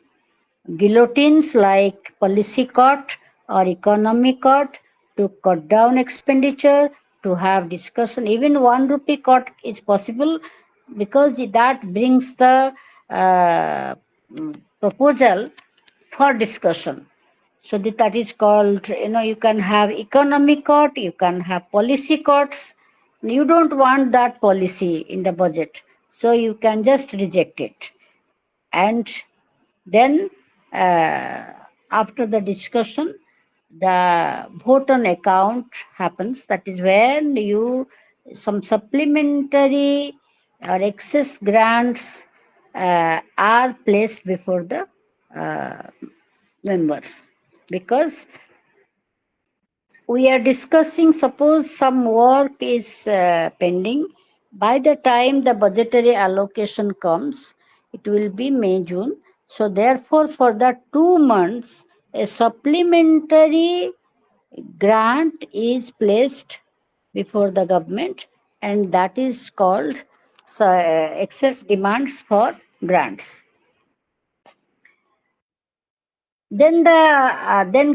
guillotines like policy cut or economy cut to cut down expenditure, to have discussion. Even 1 rupee cut is possible because that brings the proposal for discussion. So that is called, you can have economic cut, you can have policy cuts. You don't want that policy in the budget, so you can just reject it. And then after the discussion, the vote on account happens. That is when some supplementary or excess grants are placed before the uh, members, because we are discussing, suppose some work is pending. By the time the budgetary allocation comes, it will be May June. So therefore, for the 2 months, a supplementary grant is placed before the government, and that is called excess demands for grants. Then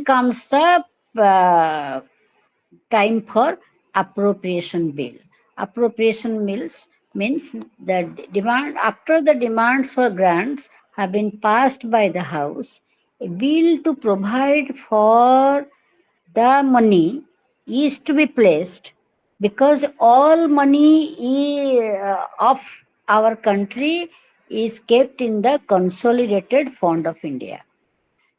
comes the uh, time for appropriation bill. Appropriation bills means the demand, after the demands for grants have been passed by the House, a bill to provide for the money is to be placed, because all of our country is kept in the consolidated fund of India.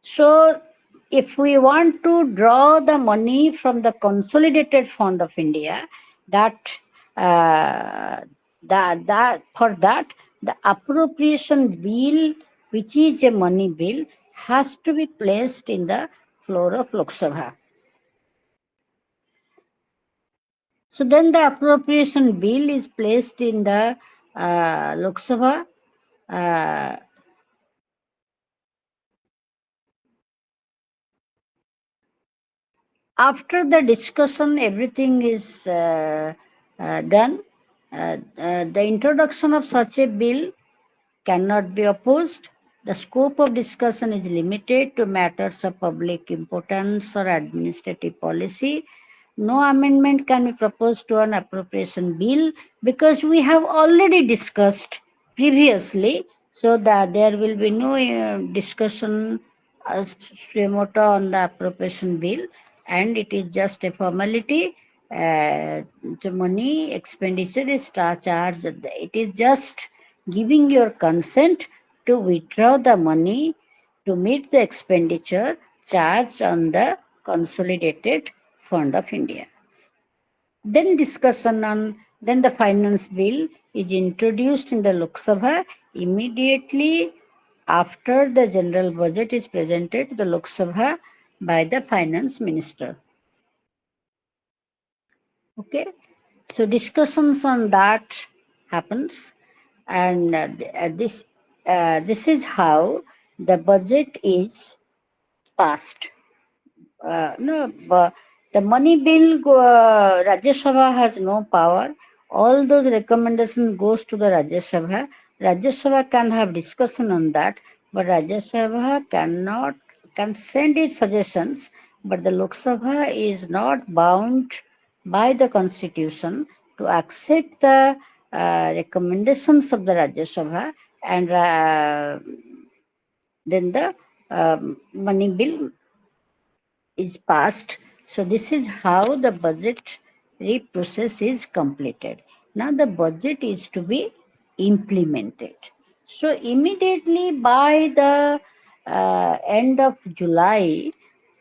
So, if we want to draw the money from the consolidated fund of India, that for that, the appropriation bill, which is a money bill, has to be placed in the floor of Lok Sabha. So then the appropriation bill is placed in the Lok Sabha. Uh, After the discussion, everything is done. The introduction of such a bill cannot be opposed. The scope of discussion is limited to matters of public importance or administrative policy. No amendment can be proposed to an appropriation bill, because we have already discussed previously, so that there will be no discussion moto on the appropriation bill, and it is just a formality. The money expenditure is charged. It is just giving your consent to withdraw the money to meet the expenditure charged on the consolidated fund of India. Then the finance bill is introduced in the Lok Sabha immediately after the general budget is presented to the Lok Sabha by the finance minister. Okay, so discussions on that happens, and this is how the budget is passed. No, the money bill, Rajya Sabha has no power. All those recommendations goes to the Rajya Sabha. Rajya Sabha can have discussion on that, but Rajya Sabha can send its suggestions, but the Lok Sabha is not bound by the Constitution to accept the recommendations of the Rajya Sabha, and then the money bill is passed. So this is how the budgetary process is completed. Now the budget is to be implemented. So immediately by the end of July,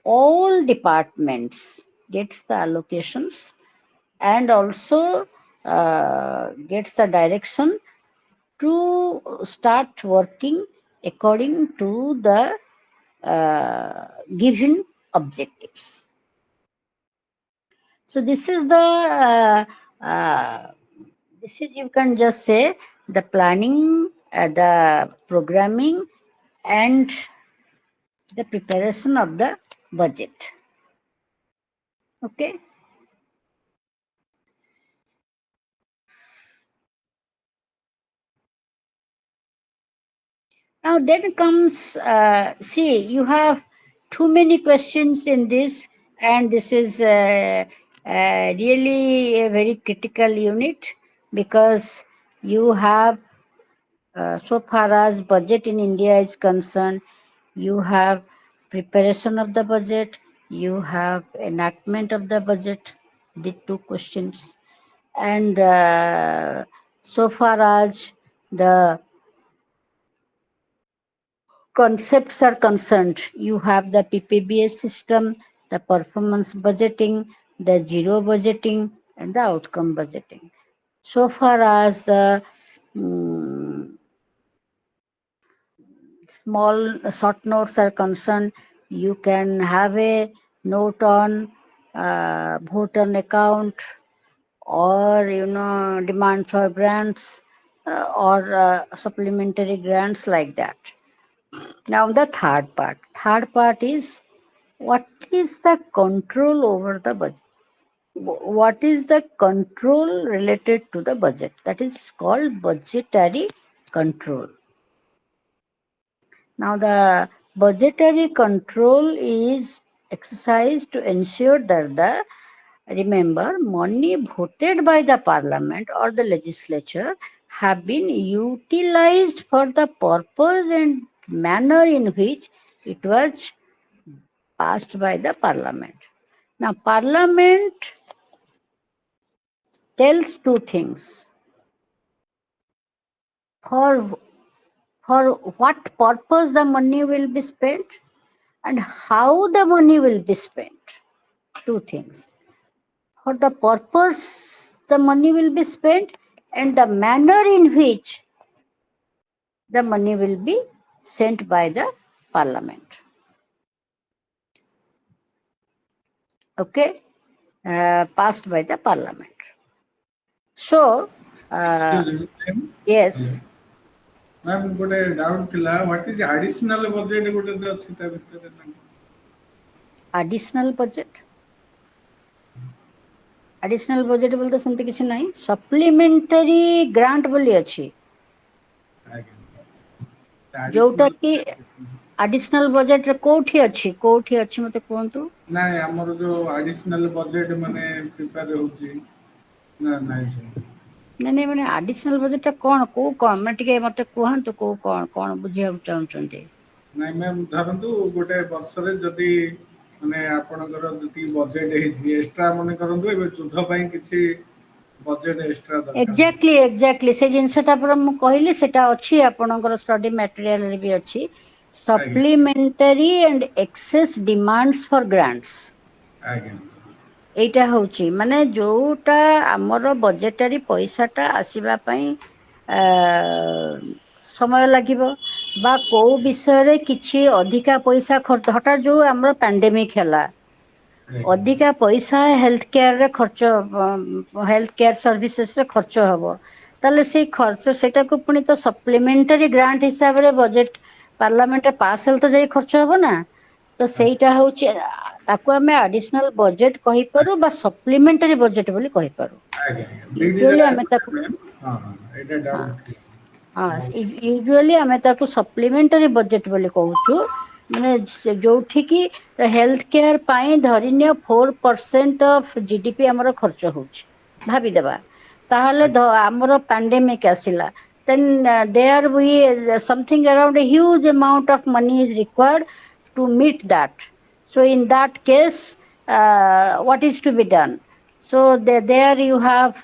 all departments gets the allocations, and also gets the direction to start working according to the given objectives. So this is, you can just say, the planning, the programming, and the preparation of the budget. Okay. Now then comes, see, you have too many questions in this, and this is really a very critical unit, because you have, so far as budget in India is concerned, you have preparation of the budget, you have enactment of the budget, the two questions, and so far as the concepts are concerned, you have the PPBS system, the performance budgeting, the zero budgeting, and the outcome budgeting. So far as the small short notes are concerned, you can have a note on vote on account, or demand for grants, or supplementary grants, like that. Now the third part is, what is the control over the budget? What is the control related to the budget? That is called budgetary control. Now the budgetary control is exercised to ensure that remember, money voted by the parliament or the legislature have been utilized for the purpose and manner in which it was passed by the parliament. Now, parliament tells two things. For, for what purpose the money will be spent and how the money will be spent. Two things. For the purpose the money will be spent and the manner in which the money will be sent by the parliament. Okay, passed by the parliament. So, Excuse me. yes. Ma'am, गोटे doubt थिला what is additional budget गोटे दे अछि ता भितर Additional budget. Additional budget बोलते सेमती किछि नाही, सप्लीमेंटरी ग्रांट बोली अछि, जोटा कि एडिशनल बजेट रे कोठी अछि मते कोंतु नाही हमर जो एडिशनल बजेट माने प्रिपेयर होछि ना नाही नहीं मैंने एडिशनल बजेट कौन कौन मैं टिके मते कहंतु कौन बुझिया चाहउछन्ते नाही मैम धरंतु गोटे वर्ष रे जदी माने आपनकर जति बजेट हेछि एक्स्ट्रा माने करंतु एबे युद्ध पई किछि बजेट एक्स्ट्रा दरकार एक्जाक्टली से जिनसटा पर मु कहली सेटा अछि आपनकर स्टडी मटेरियल रे भी अछि, supplementary and excess demands for grants. आगे एटा होची माने जोटा हमर बजेटरी पैसाटा आसीबा पई समय लागिबो बा को विषय रे किछि अधिका पैसा खर्च हटा जो हमर पैंडेमिक हैला, अधिका पैसा हेल्थ केयर रे खर्च, हेल्थ केयर सर्विसेस रे खर्च हबो, ताले से खर्च सेटा को पुनी तो सप्लीमेंटरी ग्रांट हिसाब रे बजेट पार्लियामेंट पास हेल तो जाई खर्च हबो ना, तो सेटा होची ताको हमें एडिशनल बजेट कहि पारू बा सप्लीमेंटरी बजेट बोली कहि पारू। यूजुअली हमें ताको हां एटा डाउट यूजुअली हमें ताको सप्लीमेंटरी बजेट बोली कहूछु, माने जोठी की हेल्थ केयर पाई धरिनियो 4% ऑफ जीडीपी हमर खर्च होछि भाबी देबा, ताहले हमर पैंडेमिक आसिला, then there we something around a huge amount of money is required to meet that. So in that case, what is to be done? So there you have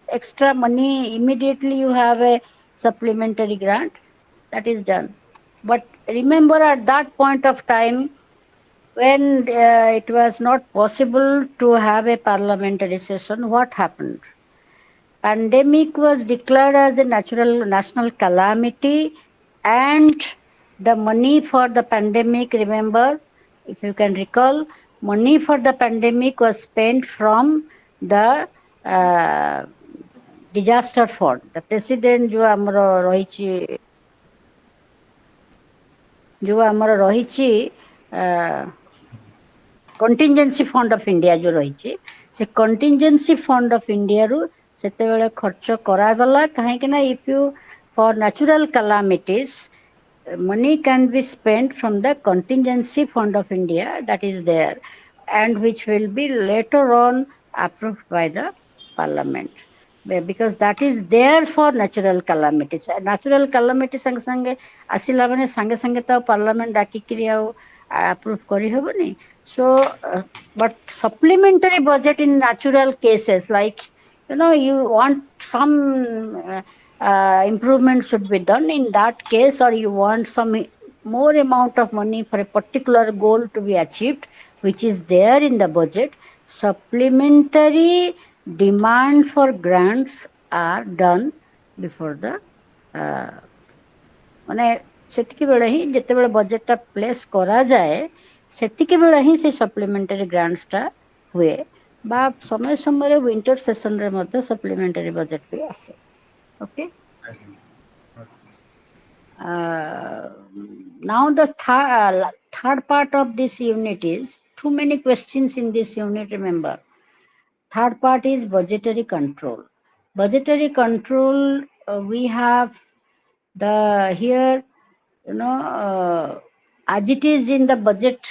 extra money, immediately you have a supplementary grant that is done. But remember, at that point of time when it was not possible to have a parliamentary session, what happened? Pandemic was declared as a national calamity, and the money for the pandemic, remember, if you can recall, money for the pandemic was spent from the disaster fund. The president जो हमरो रहिछि contingency fund of India जो रहिछि, से contingency fund of India रु सेते बेले खर्च करा गला, काहे कि ना if you for natural calamities money can be spent from the contingency fund of India that is there, and which will be later on approved by the parliament, because that is there for natural calamities. Natural calamity संगे संगे आसिला माने संगे संगे तो parliament डाकी क्रिया approve करी होबनी. So but supplementary budget in natural cases, like you want some improvement should be done in that case, or you want some more amount of money for a particular goal to be achieved, which is there in the budget, supplementary demand for grants are done before the ମାନେ ସେତିକି ବେଳେ ହିଁ ଯେତେବେଳେ ବଜେଟଟା place କରାଯାଏ ସେତିକି ବେଳେ ହିଁ ସେ ସପ୍ଲିମେଣ୍ଟାରୀ ଗ୍ରାଣ୍ଟସଟା ହୁଏ ବା ସମୟ ସମୟରେ ୱିଣ୍ଟର ସେସନରେ ମଧ୍ୟ ସପ୍ଲିମେଣ୍ଟାରୀ ବଜେଟ୍ ବି ଆସେ okay now the third part of this unit is too many questions in this unit remember third part is budgetary control we have the here as it is in the budget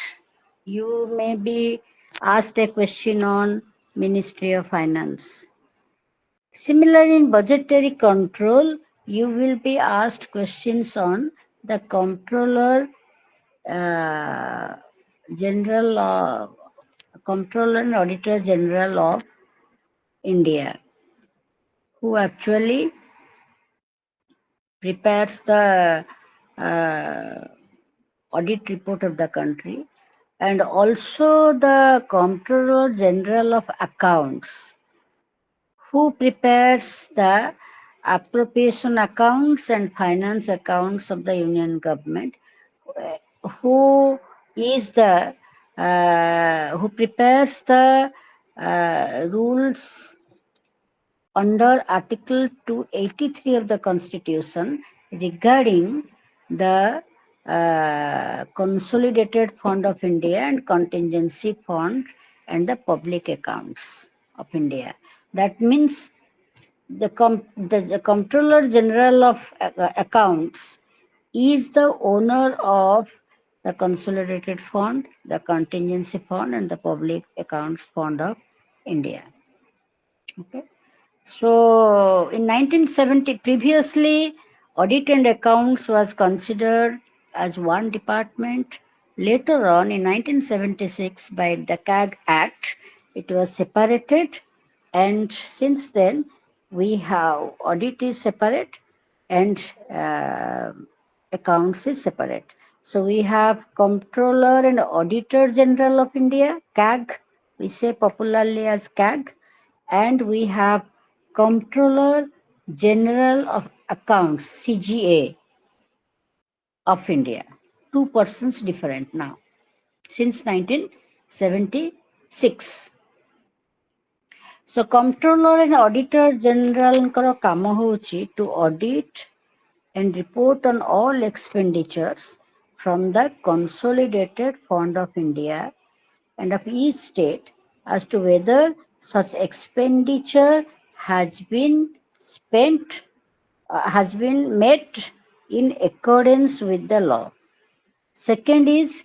you may be asked a question on Ministry of Finance. Similarly, in budgetary control, you will be asked questions on the Comptroller General Comptroller and Auditor General of India, who actually prepares the audit report of the country, and also the Comptroller General of Accounts, who prepares the appropriation accounts and finance accounts of the union government, who is the who prepares the rules under Article 283 of the Constitution regarding the Consolidated Fund of India and Contingency Fund and the public accounts of India. That means the Comptroller General of Accounts is the owner of the Consolidated Fund, the Contingency Fund, and the Public Accounts Fund of India. Okay. So in 1970, previously, audit and accounts was considered as one department. Later on, in 1976, by the CAG Act, it was separated. And since then, we have audit is separate and accounts is separate. So we have Comptroller and Auditor General of India, CAG, we say popularly as CAG, and we have Comptroller General of Accounts, CGA, of India. Two persons different now, since 1976. So Comptroller and Auditor General kamo hochi to audit and report on all expenditures from the Consolidated Fund of India and of each state as to whether such expenditure has been spent, has been met in accordance with the law. Second is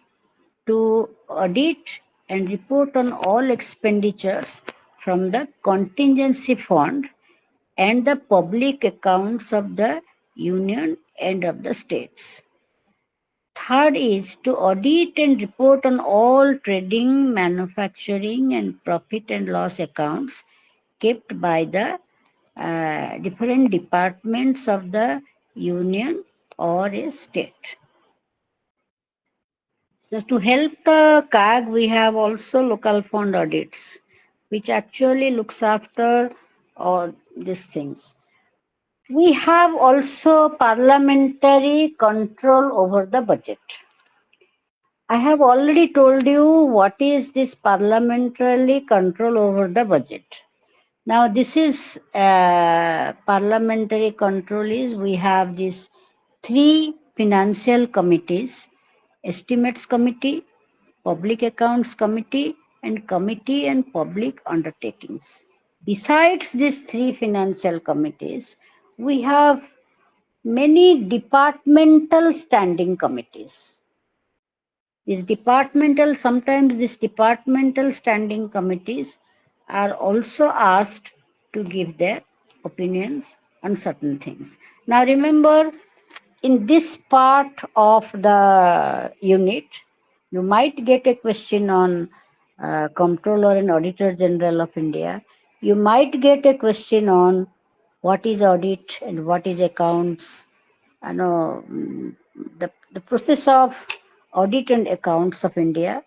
to audit and report on all expenditures from the contingency fund and the public accounts of the union and of the states. Third is to audit and report on all trading, manufacturing, and profit and loss accounts kept by the different departments of the union or a state. So to help the CAG, we have also local fund audits, which actually looks after all these things. We have also parliamentary control over the budget. I have already told you what is this parliamentary control over the budget. Now this is parliamentary control is we have these three financial committees: Estimates Committee, Public Accounts Committee, and Committee on Public Undertakings. Besides these three financial committees, we have many departmental standing committees. Sometimes these departmental standing committees are also asked to give their opinions on certain things. Now remember, in this part of the unit, you might get a question on Comptroller and Auditor General of India. You might get a question on what is audit and what is accounts, the process of audit and accounts of India,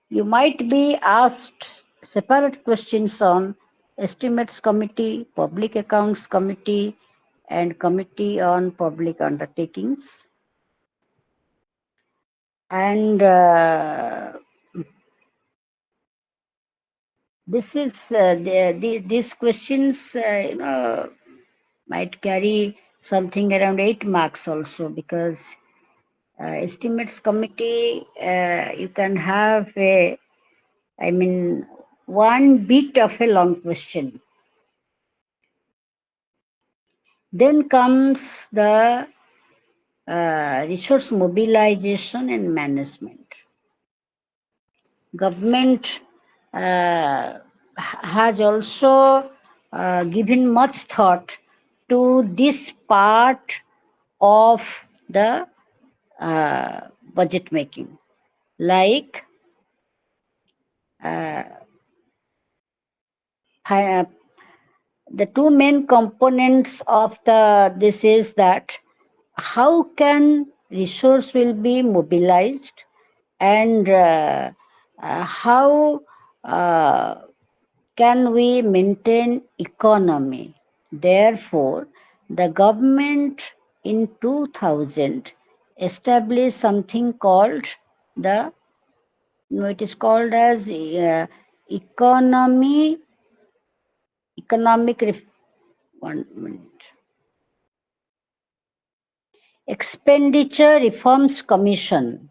you might be asked separate questions on estimates committee, public accounts committee, and committee on public undertakings. And this is these questions, might carry something around 8 marks also, because estimates committee, you can have one bit of a long question. Then comes the resource mobilization and management. Government has also given much thought to this part of the budget making, like the two main components of this is that how can resource will be mobilized, and how can we maintain economy. Therefore, the government in 2000 established something called it is called as one minute. Expenditure Reforms Commission,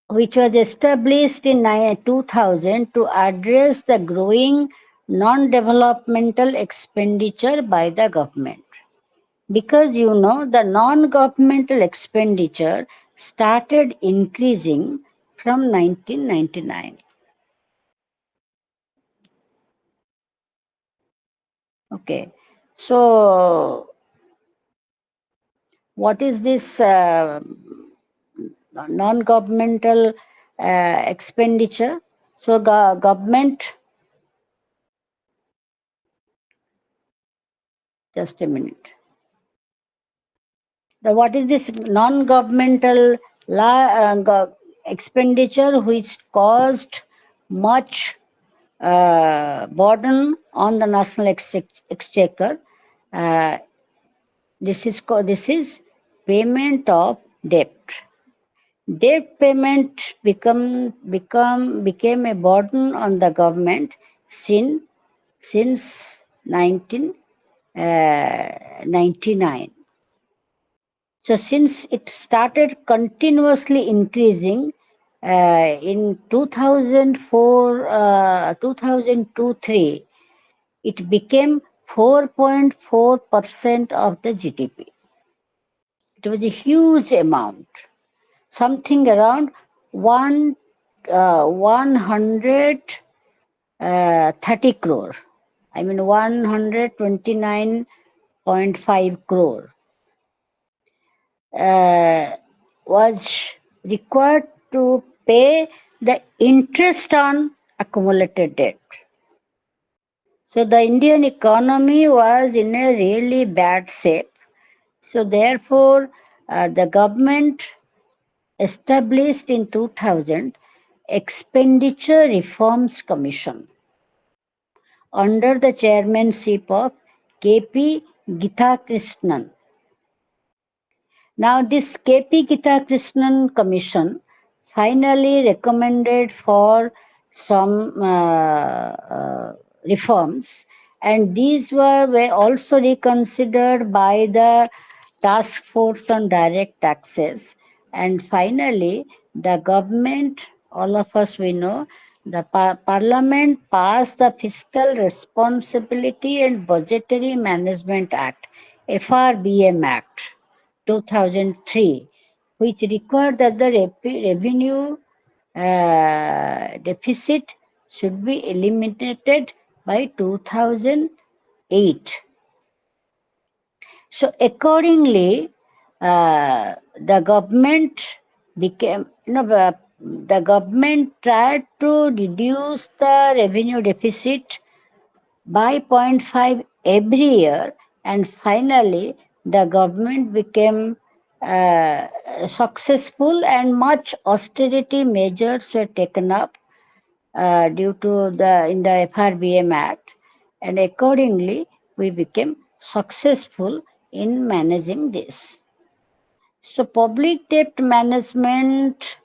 which was established in 2000 to address the growing non-developmental expenditure by the government. Because the non-governmental expenditure started increasing from 1999. Okay, so what is this non-governmental expenditure? So government, just a minute. What is this non-governmental expenditure which caused much burden on the national exchequer? This is payment of debt. Debt payment became a burden on the government since 1999. So since it started continuously increasing in 2004, 2002-3, it became 4.4% of the GDP. It was a huge amount, something around 130 crore. 129.5 crore was required to pay the interest on accumulated debt. So the Indian economy was in a really bad shape. So therefore, the government established in 2000 Expenditure Reforms Commission under the chairmanship of K.P. Githakrishnan. Now, this K.P. Githakrishnan Commission finally recommended for some reforms, and these were also reconsidered by the Task Force on Direct Taxes. And finally, the government, all of us we know, the Parliament passed the Fiscal Responsibility and Budgetary Management Act, FRBM Act, 2003, which required that the revenue deficit should be eliminated by 2008. So accordingly, the government the government tried to reduce the revenue deficit by 0.5 every year, and finally the government became successful and much austerity measures were taken up due to the in the FRBM Act, and accordingly we became successful in managing this. So public debt management,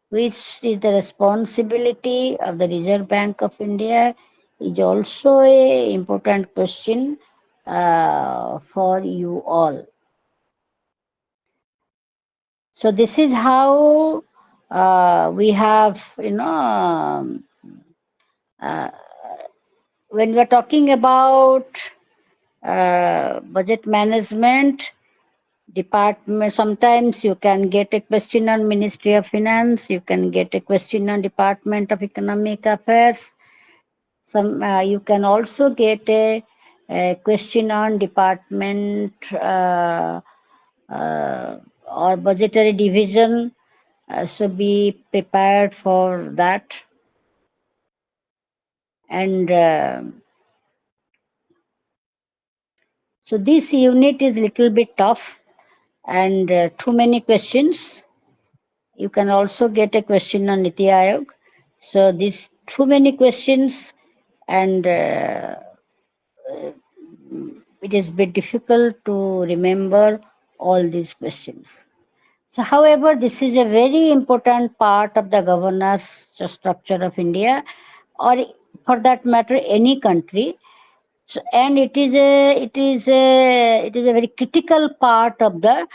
which is the responsibility of the Reserve Bank of India, is also a important question for you all. So this is how we have, when we are talking about budget management department, sometimes you can get a question on Ministry of Finance, you can get a question on Department of Economic Affairs. You can also get a question on department or budgetary division. So be prepared for that. And so this unit is little bit tough and too many questions. You can also get a question on Niti Aayog. So these too many questions, and it is a bit difficult to remember all these questions. So, however, this is a very important part of the governance structure of India, or for that matter, any country. So, and it is a very critical part of the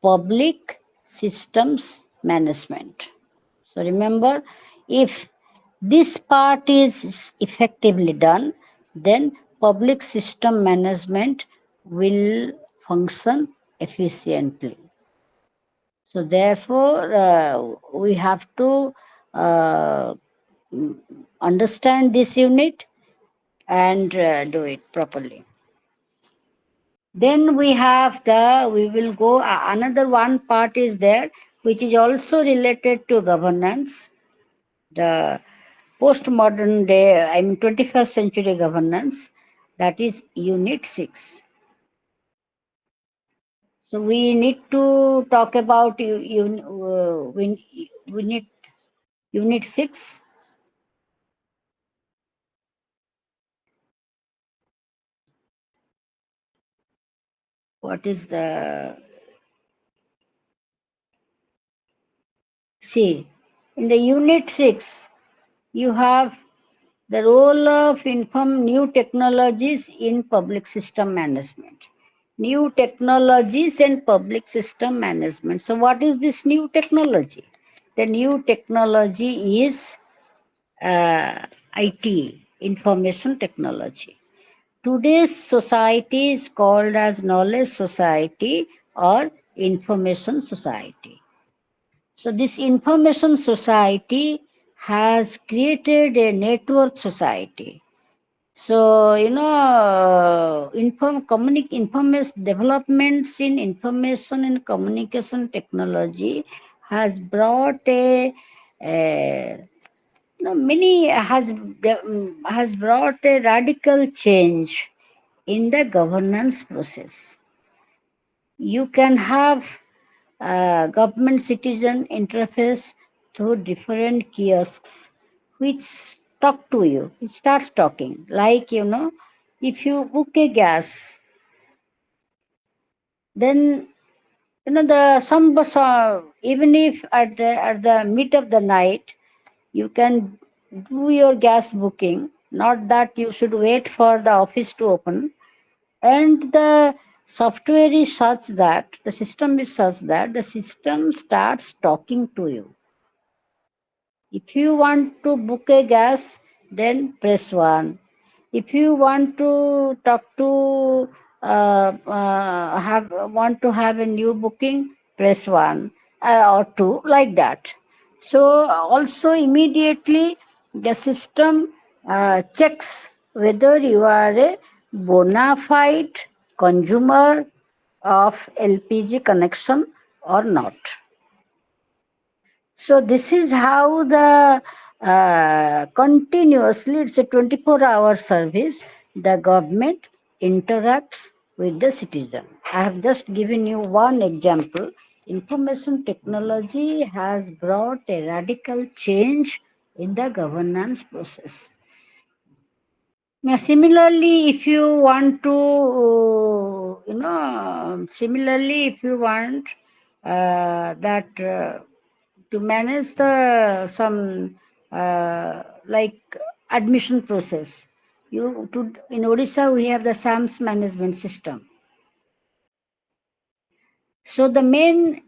public systems management. So remember, if this part is effectively done, then public system management will function efficiently. So therefore, we have to understand this unit and do it properly. Then we will go, another one part is there, which is also related to governance, the postmodern day, 21st century governance, that is Unit 6. So we need to talk about Unit 6. What is the... See, in the Unit 6, you have the role of new technologies in public system management. New technologies and public system management. So what is this new technology? The new technology is IT, information technology. Today's society is called as knowledge society or information society. So this information society has created a network society. So, information developments in information and communication technology has brought has brought a radical change in the governance process. You can have government citizen interface through different kiosks which talk to you. It starts talking. Like, if you book a gas, then even if at the mid of the night you can do your gas booking, not that you should wait for the office to open, and the software is such that the system starts talking to you. If you want to book a gas, then press 1. If you want to talk to want to have a new booking, press 1 or 2, like that. So also immediately the system checks whether you are a bona fide consumer of LPG connection or not. So this is how the continuously, it's a 24-hour service, the government interacts with the citizen. I have just given you one example. Information technology has brought a radical change in the governance process. Now, similarly, if you want to, similarly, if you want that to manage the some like admission process, in Odisha we have the SAMS management system. So the main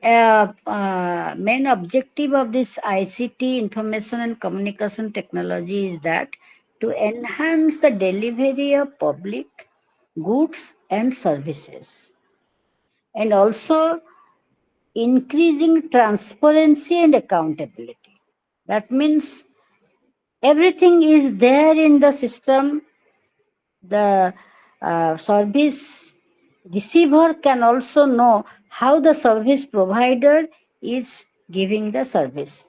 objective of this ICT, information and communication technology, is that to enhance the delivery of public goods and services, and also increasing transparency and accountability. That means everything is there in the system. The service receiver can also know how the service provider is giving the service.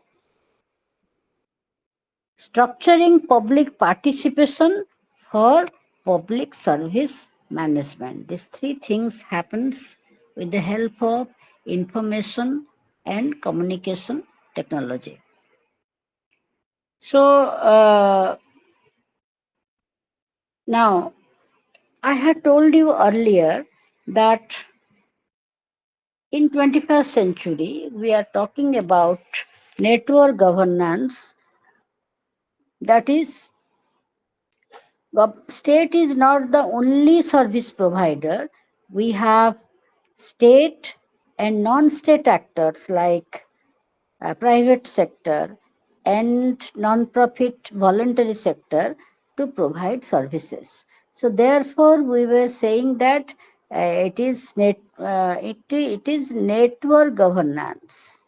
Structuring public participation for public service management. These three things happens with the help of information and communication technology. So now I had told you earlier that in 21st century we are talking about network governance. That is, state is not the only service provider. We have state and non-state actors like private sector and non-profit voluntary sector to provide services. So therefore, we were saying that it is network governance.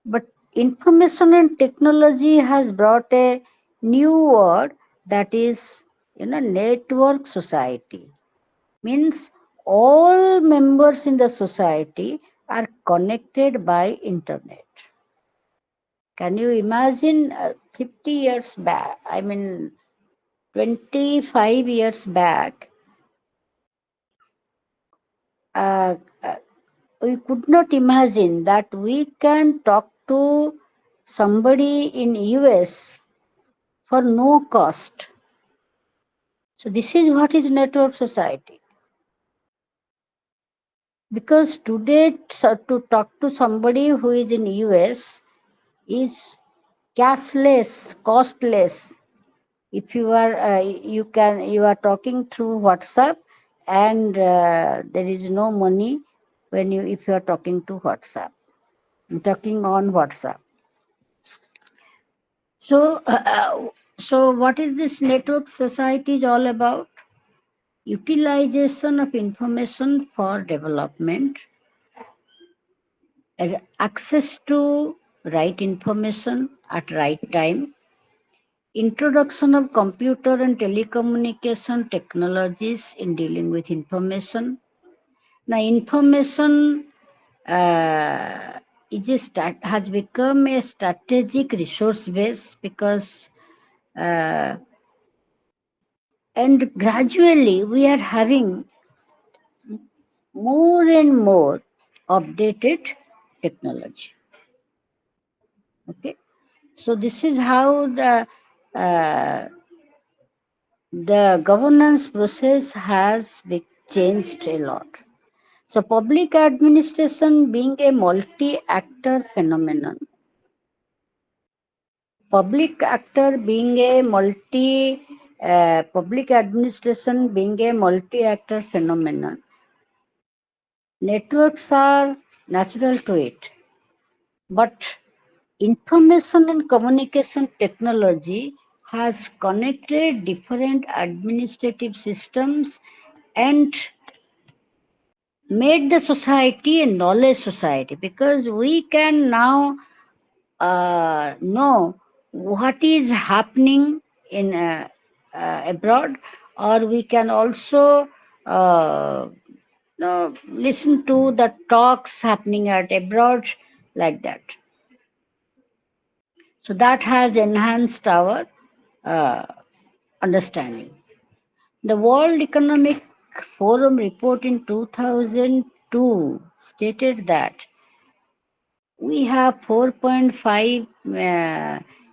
But information and technology has brought a new word, that is, network society. Means all members in the society are connected by internet. Can you imagine 50 years back, 25 years back, uh, uh, we could not imagine that we can talk to somebody in US for no cost. So this is what is network society. Because today, to talk to somebody who is in US is cashless, costless. If you are you are talking through WhatsApp, and there is no money when if you are talking to WhatsApp, talking on WhatsApp. So so what is this network society is all about? Utilization of information for development, access to right information at right time, introduction of computer and telecommunication technologies in dealing with information. Now, information has become a strategic resource base because, and gradually we are having more and more updated technology. Okay, so this is how the governance process has changed a lot. So public administration being a multi-actor phenomenon, public administration being a multi-actor phenomenon, networks are natural to it, but information and communication technology has connected different administrative systems and made the society a knowledge society, because we can now know what is happening in abroad, or we can also listen to the talks happening at abroad, like that. So that has enhanced our understanding. The World Economic Forum report in 2002 stated that we have 4.5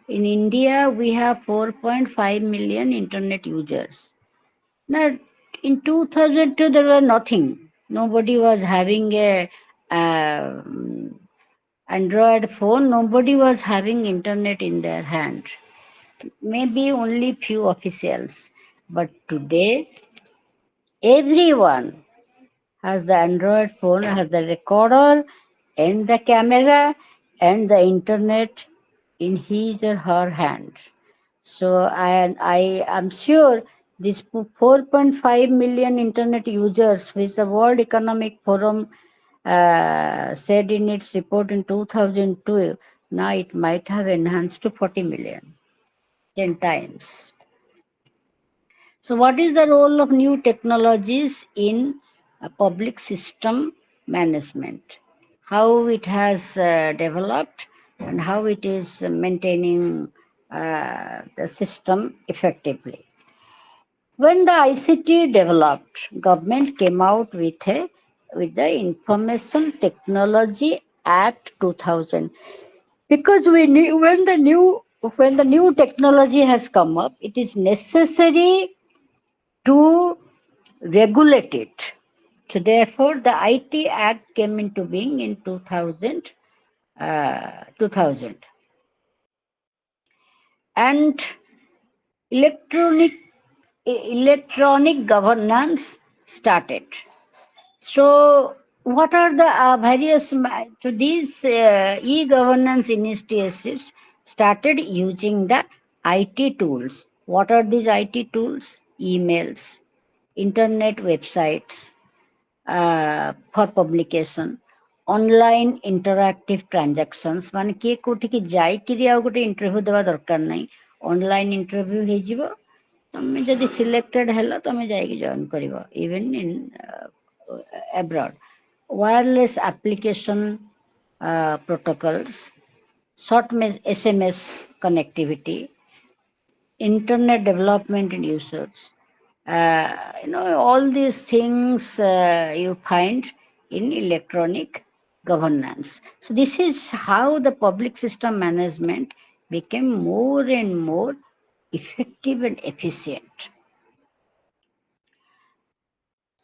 in India. We have 4.5 million internet users. Now, in 2002, there was nothing. Nobody was having a Android phone. Nobody was having internet in their hand. Maybe only few officials. But today, everyone has the Android phone, has the recorder and the camera and the internet in his or her hand. So I am sure this 4.5 million internet users, which the World Economic Forum said in its report in 2012, now it might have enhanced to 40 million, 10 times. So what is the role of new technologies in public system management? How it has developed and how it is maintaining the system effectively. When the ICT developed, government came out with the Information Technology Act 2000, because we knew when the new technology has come up, it is necessary to regulate it. So therefore, the IT Act came into being in 2000. And electronic governance started. So what are the various, so these e-governance initiatives started using the IT tools. What are these IT tools? Emails, internet websites for publication, online interactive transactions, ମାନେ କିଏ କୋଉଠିକି ଯାଇକିରି ଆଉ ଗୋଟେ interview ଦେବା ଦରକାର ନାହିଁ, online interview ହେଇଯିବ, ତମେ ଯଦି ସିଲେକ୍ଟେଡ୍ ହେଲ ତମେ ଯାଇକି ଜଏନ୍ କରିବ, even in abroad. Wireless application protocols, short SMS connectivity, internet development and usage. All these things you find in electronic governance. So this is how the public system management became more and more effective and efficient.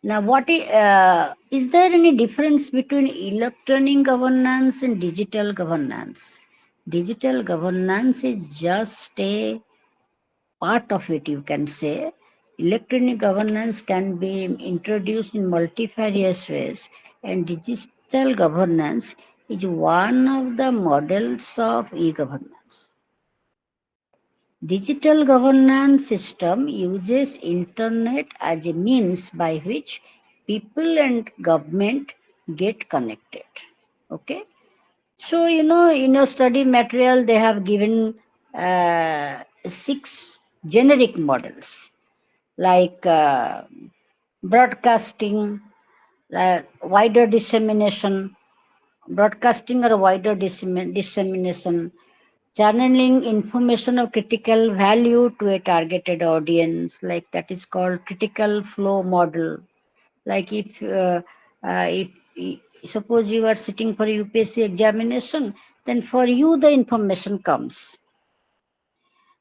Now, is there any difference between electronic governance and digital governance? Digital governance is just a part of it, you can say. Electronic governance can be introduced in multifarious ways, and digital governance is one of the models of e-governance. Digital governance system uses internet as a means by which people and government get connected. Okay. So, in a study material, they have given 6 generic models, like broadcasting, wider dissemination, broadcasting or wider dissemination, channeling information of critical value to a targeted audience, like that is called critical flow model. Like if suppose you are sitting for UPSC examination, then for you the information comes.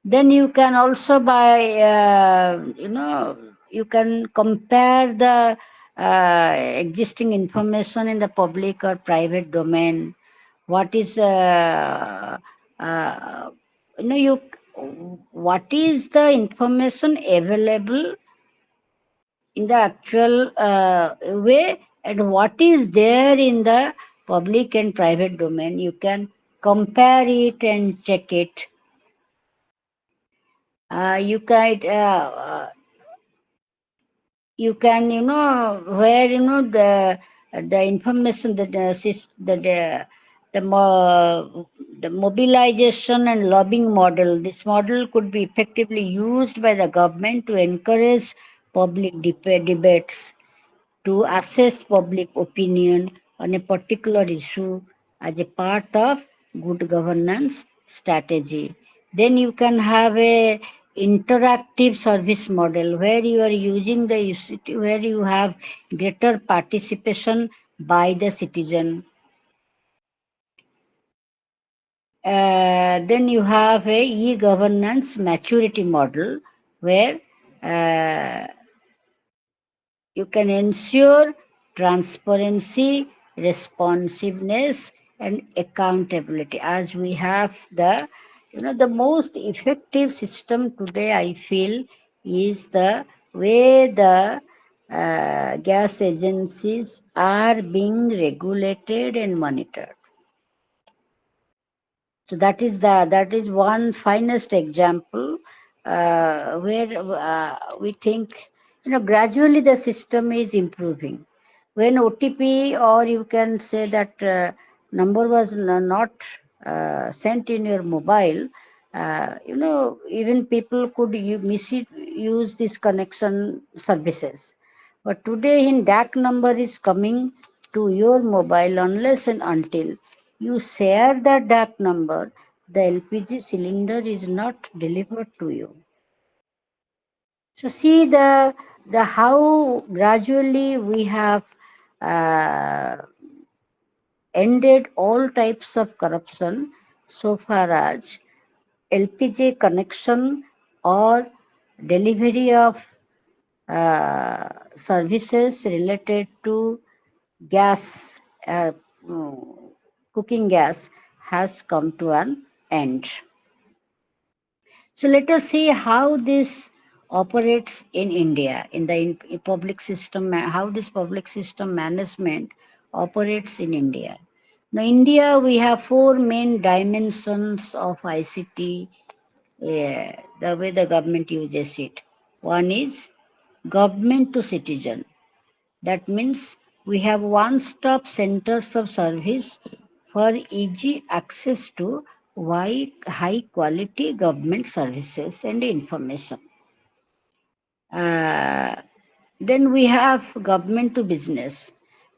Then you can also you can compare the existing information in the public or private domain. What is what is the information available in the actual way, and what is there in the public and private domain. You can compare it and check it. You can where the information that the mobilization and lobbying model. This model could be effectively used by the government to encourage public debates, to assess public opinion on a particular issue as a part of good governance strategy. Then you can have interactive service model where you are using the UCT, where you have greater participation by the citizen. Then you have a e-governance maturity model where you can ensure transparency, responsiveness, and accountability. As we have the most effective system today, I feel, is the way the gas agencies are being regulated and monitored. So that is one finest example where we think gradually the system is improving. When OTP, or you can say that number was not sent in your mobile, even people could misuse this connection services. But today, in DAC number is coming to your mobile unless and until you share the DAC number, the LPG cylinder is not delivered to you. So see the how gradually we have ended all types of corruption so far as LPG connection or delivery of services related to gas, cooking gas has come to an end. So let us see how this operates in India, in the public system, how this public system management operates in India. Now, India, we have four main dimensions of ICT, the way the government uses it. One is government to citizen. That means we have one-stop centers of service for easy access to high-quality government services and information. Then we have government to business,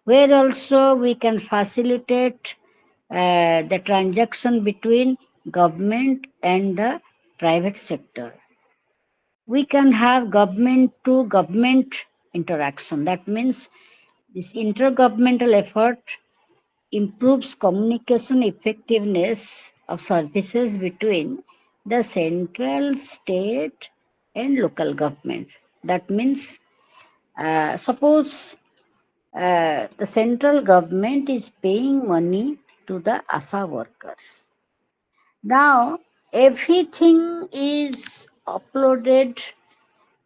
where also we can facilitate the transaction between government and the private sector. We can have government to government interaction. That means this intergovernmental effort improves communication effectiveness of services between the central, state, and local government. That means, suppose the central government is paying money to the ASA workers. Now, everything is uploaded.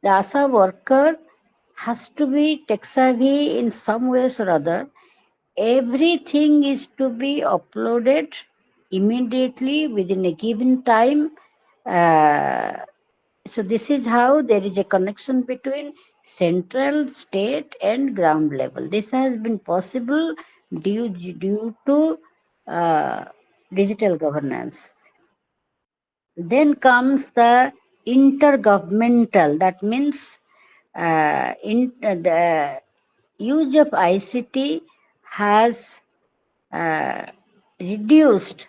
The ASA worker has to be tech savvy in some ways or other. Everything is to be uploaded immediately within a given time. So this is how there is a connection between central, state, and ground level. This has been possible due to digital governance. Then comes the intergovernmental. That means the use of ICT has reduced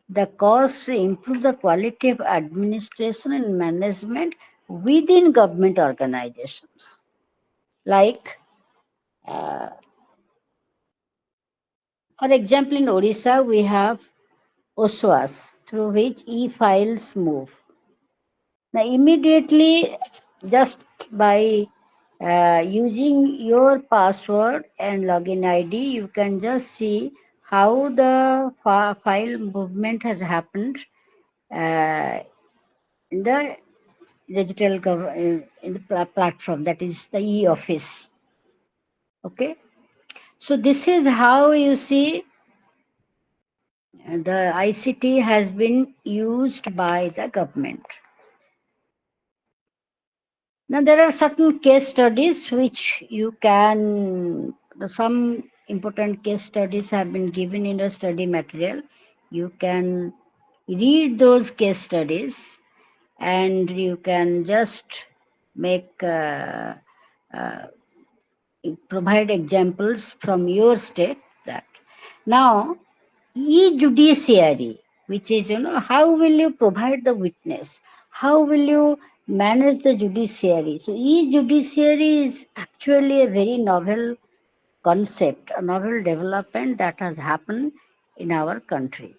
the cost to improve the quality of administration and management within government organizations. Like, for example, in Odisha, we have OSWAS, through which e-files move. Now, immediately, just by using your password and login ID, you can just see how the file movement has happened in the digital in the platform, that is the e-office. Okay, so this is how you see the ICT has been used by the government. Now, there are certain case studies which you can, some important case studies have been given in the study material. You can read those case studies and you can just make, provide examples from your state. That now, e-judiciary, which is, how will you provide the witness? How will you manage the judiciary. So e-judiciary is actually a very novel concept, a novel development that has happened in our country.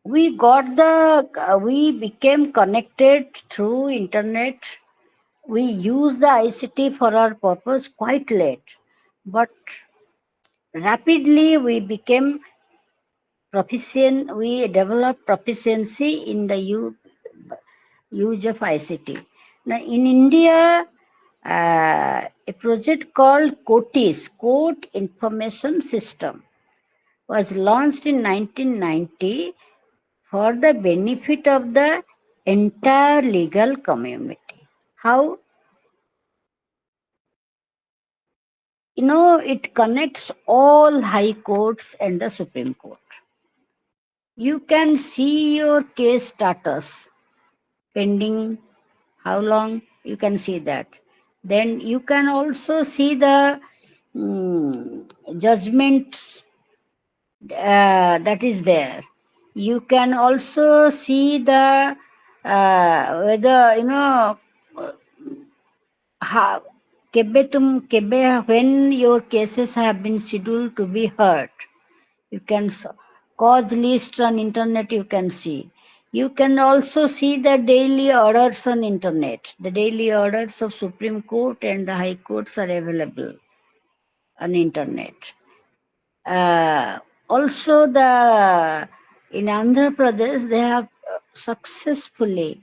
We became connected through internet. We use the ICT for our purpose quite late, but rapidly we became proficient. We developed proficiency in the use of ICT. Now in India, a project called COTIS, Court Information System, was launched in 1990 for the benefit of the entire legal community. How? It connects all high courts and the Supreme Court. You can see your case status pending, how long, you can see that. Then you can also see the judgments that is there. You can also see the whether how, when your cases have been scheduled to be heard. You can cause list on internet, you can see. You can also see the daily orders on internet. The daily orders of Supreme Court and the High Courts are available on internet. Also, in Andhra Pradesh, they have successfully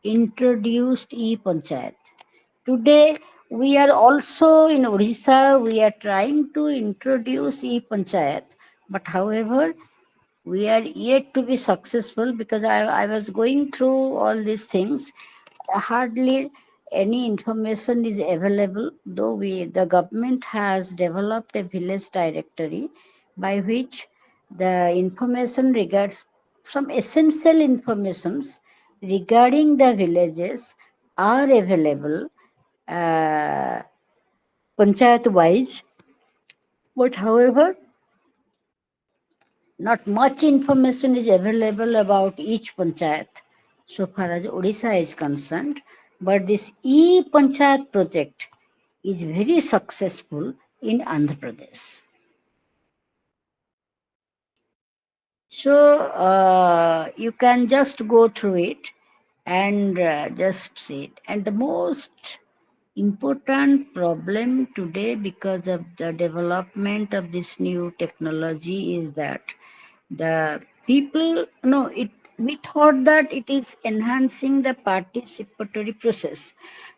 introduced e-Panchayat. Today, we are also in Odisha, we are trying to introduce e-Panchayat. But however, we are yet to be successful because I was going through all these things. Hardly any information is available, though the government has developed a village directory by which the information regards some essential informations regarding the villages are available panchayat wise. But however, not much information is available about each panchayat so far as Odisha is concerned. But this e-Panchayat project is very successful in Andhra Pradesh. So you can just go through it and just see it. And the most important problem today, because of the development of this new technology, is that the people, we thought that it is enhancing the participatory process.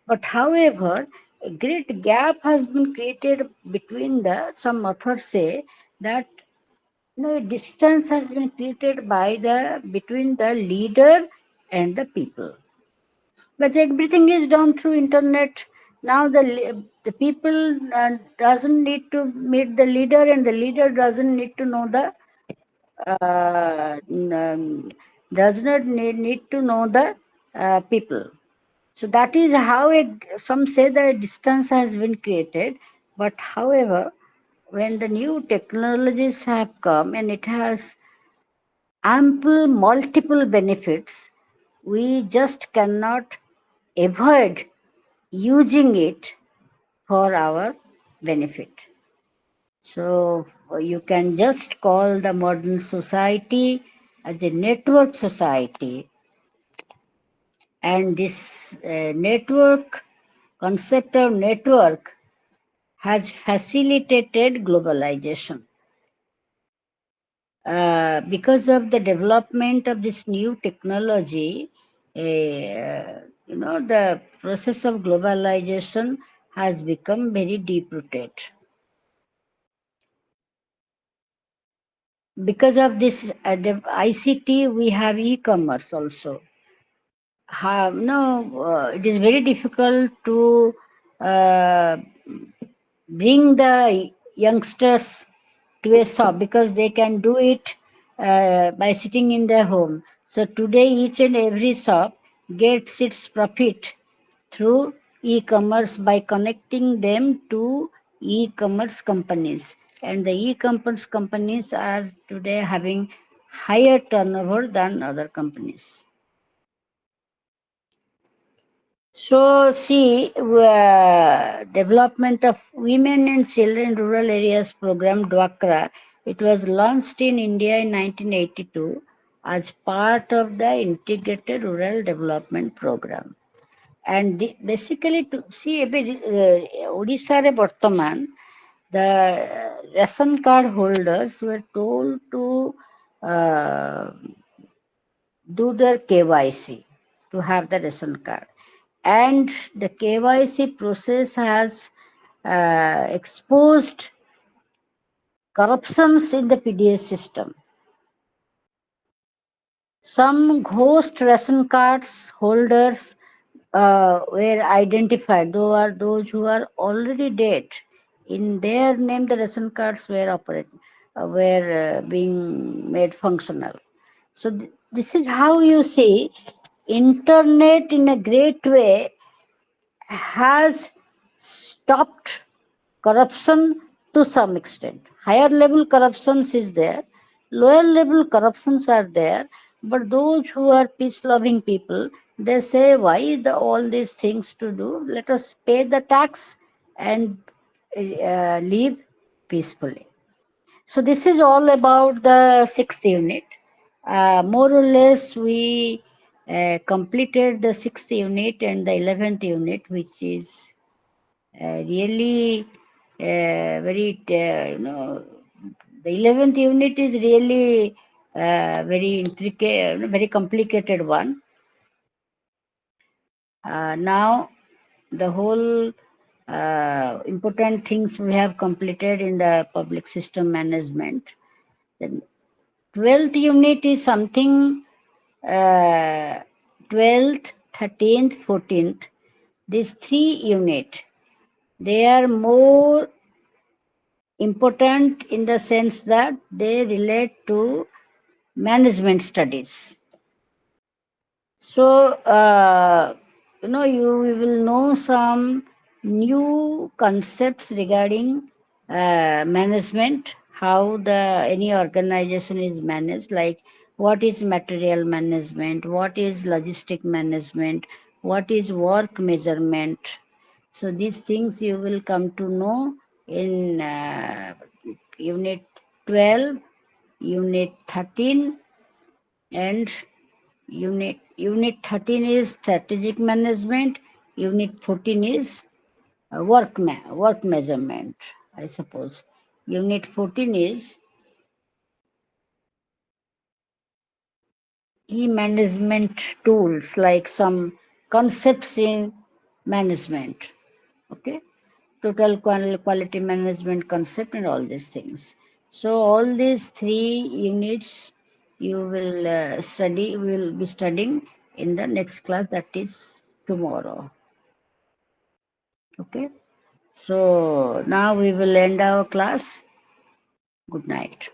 But however, a great gap has been created between some authors say that a distance has been created between the leader and the people. But everything is done through internet. Now the people doesn't need to meet the leader, and the leader doesn't need to know the does not need to know the people. So that is how some say that a distance has been created. But however, when the new technologies have come and it has ample multiple benefits, we just cannot avoid using it for our benefit. So you can just call the modern society as a network society. And this concept of network has facilitated globalization. Because of the development of this new technology, the process of globalization has become very deep-rooted. Because of this the ICT, we have e-commerce also. It is very difficult to bring the youngsters to a shop because they can do it by sitting in their home. So today each and every shop gets its profit through e-commerce by connecting them to e-commerce companies. And the e-commerce companies are today having higher turnover than other companies. So, see, development of women and children in rural areas program DWACRA, it was launched in India in 1982 as part of the Integrated Rural Development Program. And basically, to see, Odisha re Bartaman, the ration card holders were told to do their KYC to have the ration card. And the KYC process has exposed corruptions in the PDS system. Some ghost ration cards holders were identified, those who are already dead. In their name, the ration cards were being made functional. So this is how you see internet in a great way has stopped corruption to some extent. Higher level corruptions is there, lower level corruptions are there, but those who are peace loving people, they say, why all these things to do? Let us pay the tax and live peacefully. So this is all about the 6th unit. More or less, we completed the 6th unit and the 11th unit, which is really very, the 11th unit is really very intricate, very complicated one. Now, the whole important things we have completed in the public system management. The 12th unit is something 12th, 13th, 14th. These 3 units, they are more important in the sense that they relate to management studies. So, you will know some new concepts regarding management, how any organization is managed, like what is material management, what is logistic management, what is work measurement. So these things you will come to know in Unit 12, Unit 13, and Unit 13 is strategic management. Unit 14 is work measurement, I suppose. Unit 14 is key management tools, like some concepts in management. Okay, total quality management concept and all these things. So all these 3 units you will will be studying in the next class, that is tomorrow. Okay, so now we will end our class. Good night.